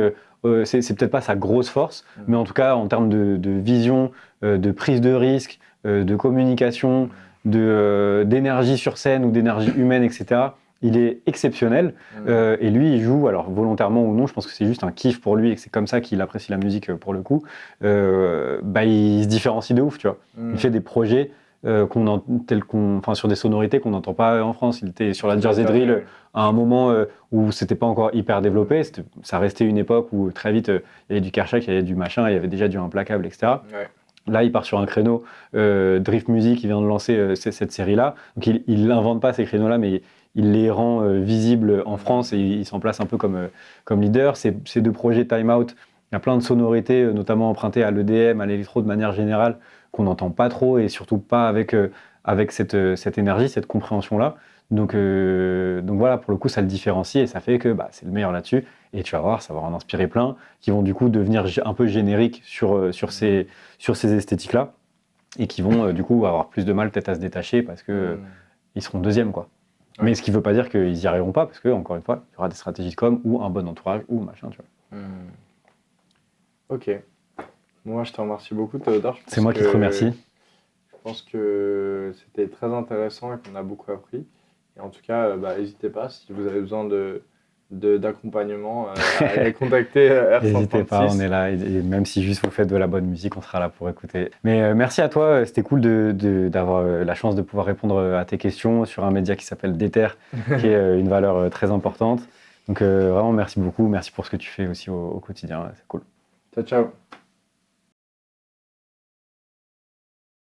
c'est peut-être pas sa grosse force, mais en tout cas en termes de vision, de prise de risque, de communication, d'énergie sur scène ou d'énergie humaine, etc. Il est exceptionnel et lui il joue, alors volontairement ou non, je pense que c'est juste un kiff pour lui et que c'est comme ça qu'il apprécie la musique pour le coup, il se différencie de ouf, tu vois. Il fait des projets sur des sonorités qu'on n'entend pas en France. Il était sur la Jersey Drill à un moment où c'était pas encore hyper développé, ça restait une époque où très vite il y avait du Kershak, il y avait du machin, il y avait déjà du Implacable, etc. Ouais. Là, il part sur un créneau. Drift Music, il vient de lancer cette série-là. Donc, il n'invente pas ces créneaux-là, mais il les rend visibles en France et il s'en place un peu comme leader. Ces 2 projets Time Out, il y a plein de sonorités, notamment empruntées à l'EDM, à l'électro de manière générale, qu'on n'entend pas trop et surtout pas avec cette énergie, cette compréhension-là. Donc voilà, pour le coup, ça le différencie et ça fait que c'est le meilleur là-dessus. Et tu vas voir, ça va en inspirer plein qui vont du coup devenir un peu génériques sur ces esthétiques-là et qui vont du coup avoir plus de mal peut-être à se détacher parce que ils seront deuxièmes, quoi. Ouais. Mais ce qui ne veut pas dire qu'ils n'y arriveront pas parce que, encore une fois, il y aura des stratégies de com ou un bon entourage ou machin, tu vois. Ok. Moi, je te remercie beaucoup, Théodore. C'est moi qui te remercie. Je pense que c'était très intéressant et qu'on a beaucoup appris. Et en tout cas, n'hésitez pas, si vous avez besoin d'accompagnement, à aller contacter R136. N'hésitez pas, on est là. Et même si juste vous faites de la bonne musique, on sera là pour écouter. Mais merci à toi, c'était cool d'avoir la chance de pouvoir répondre à tes questions sur un média qui s'appelle Déter, qui est une valeur très importante. Donc vraiment, merci beaucoup. Merci pour ce que tu fais aussi au quotidien, c'est cool. Ciao, ciao.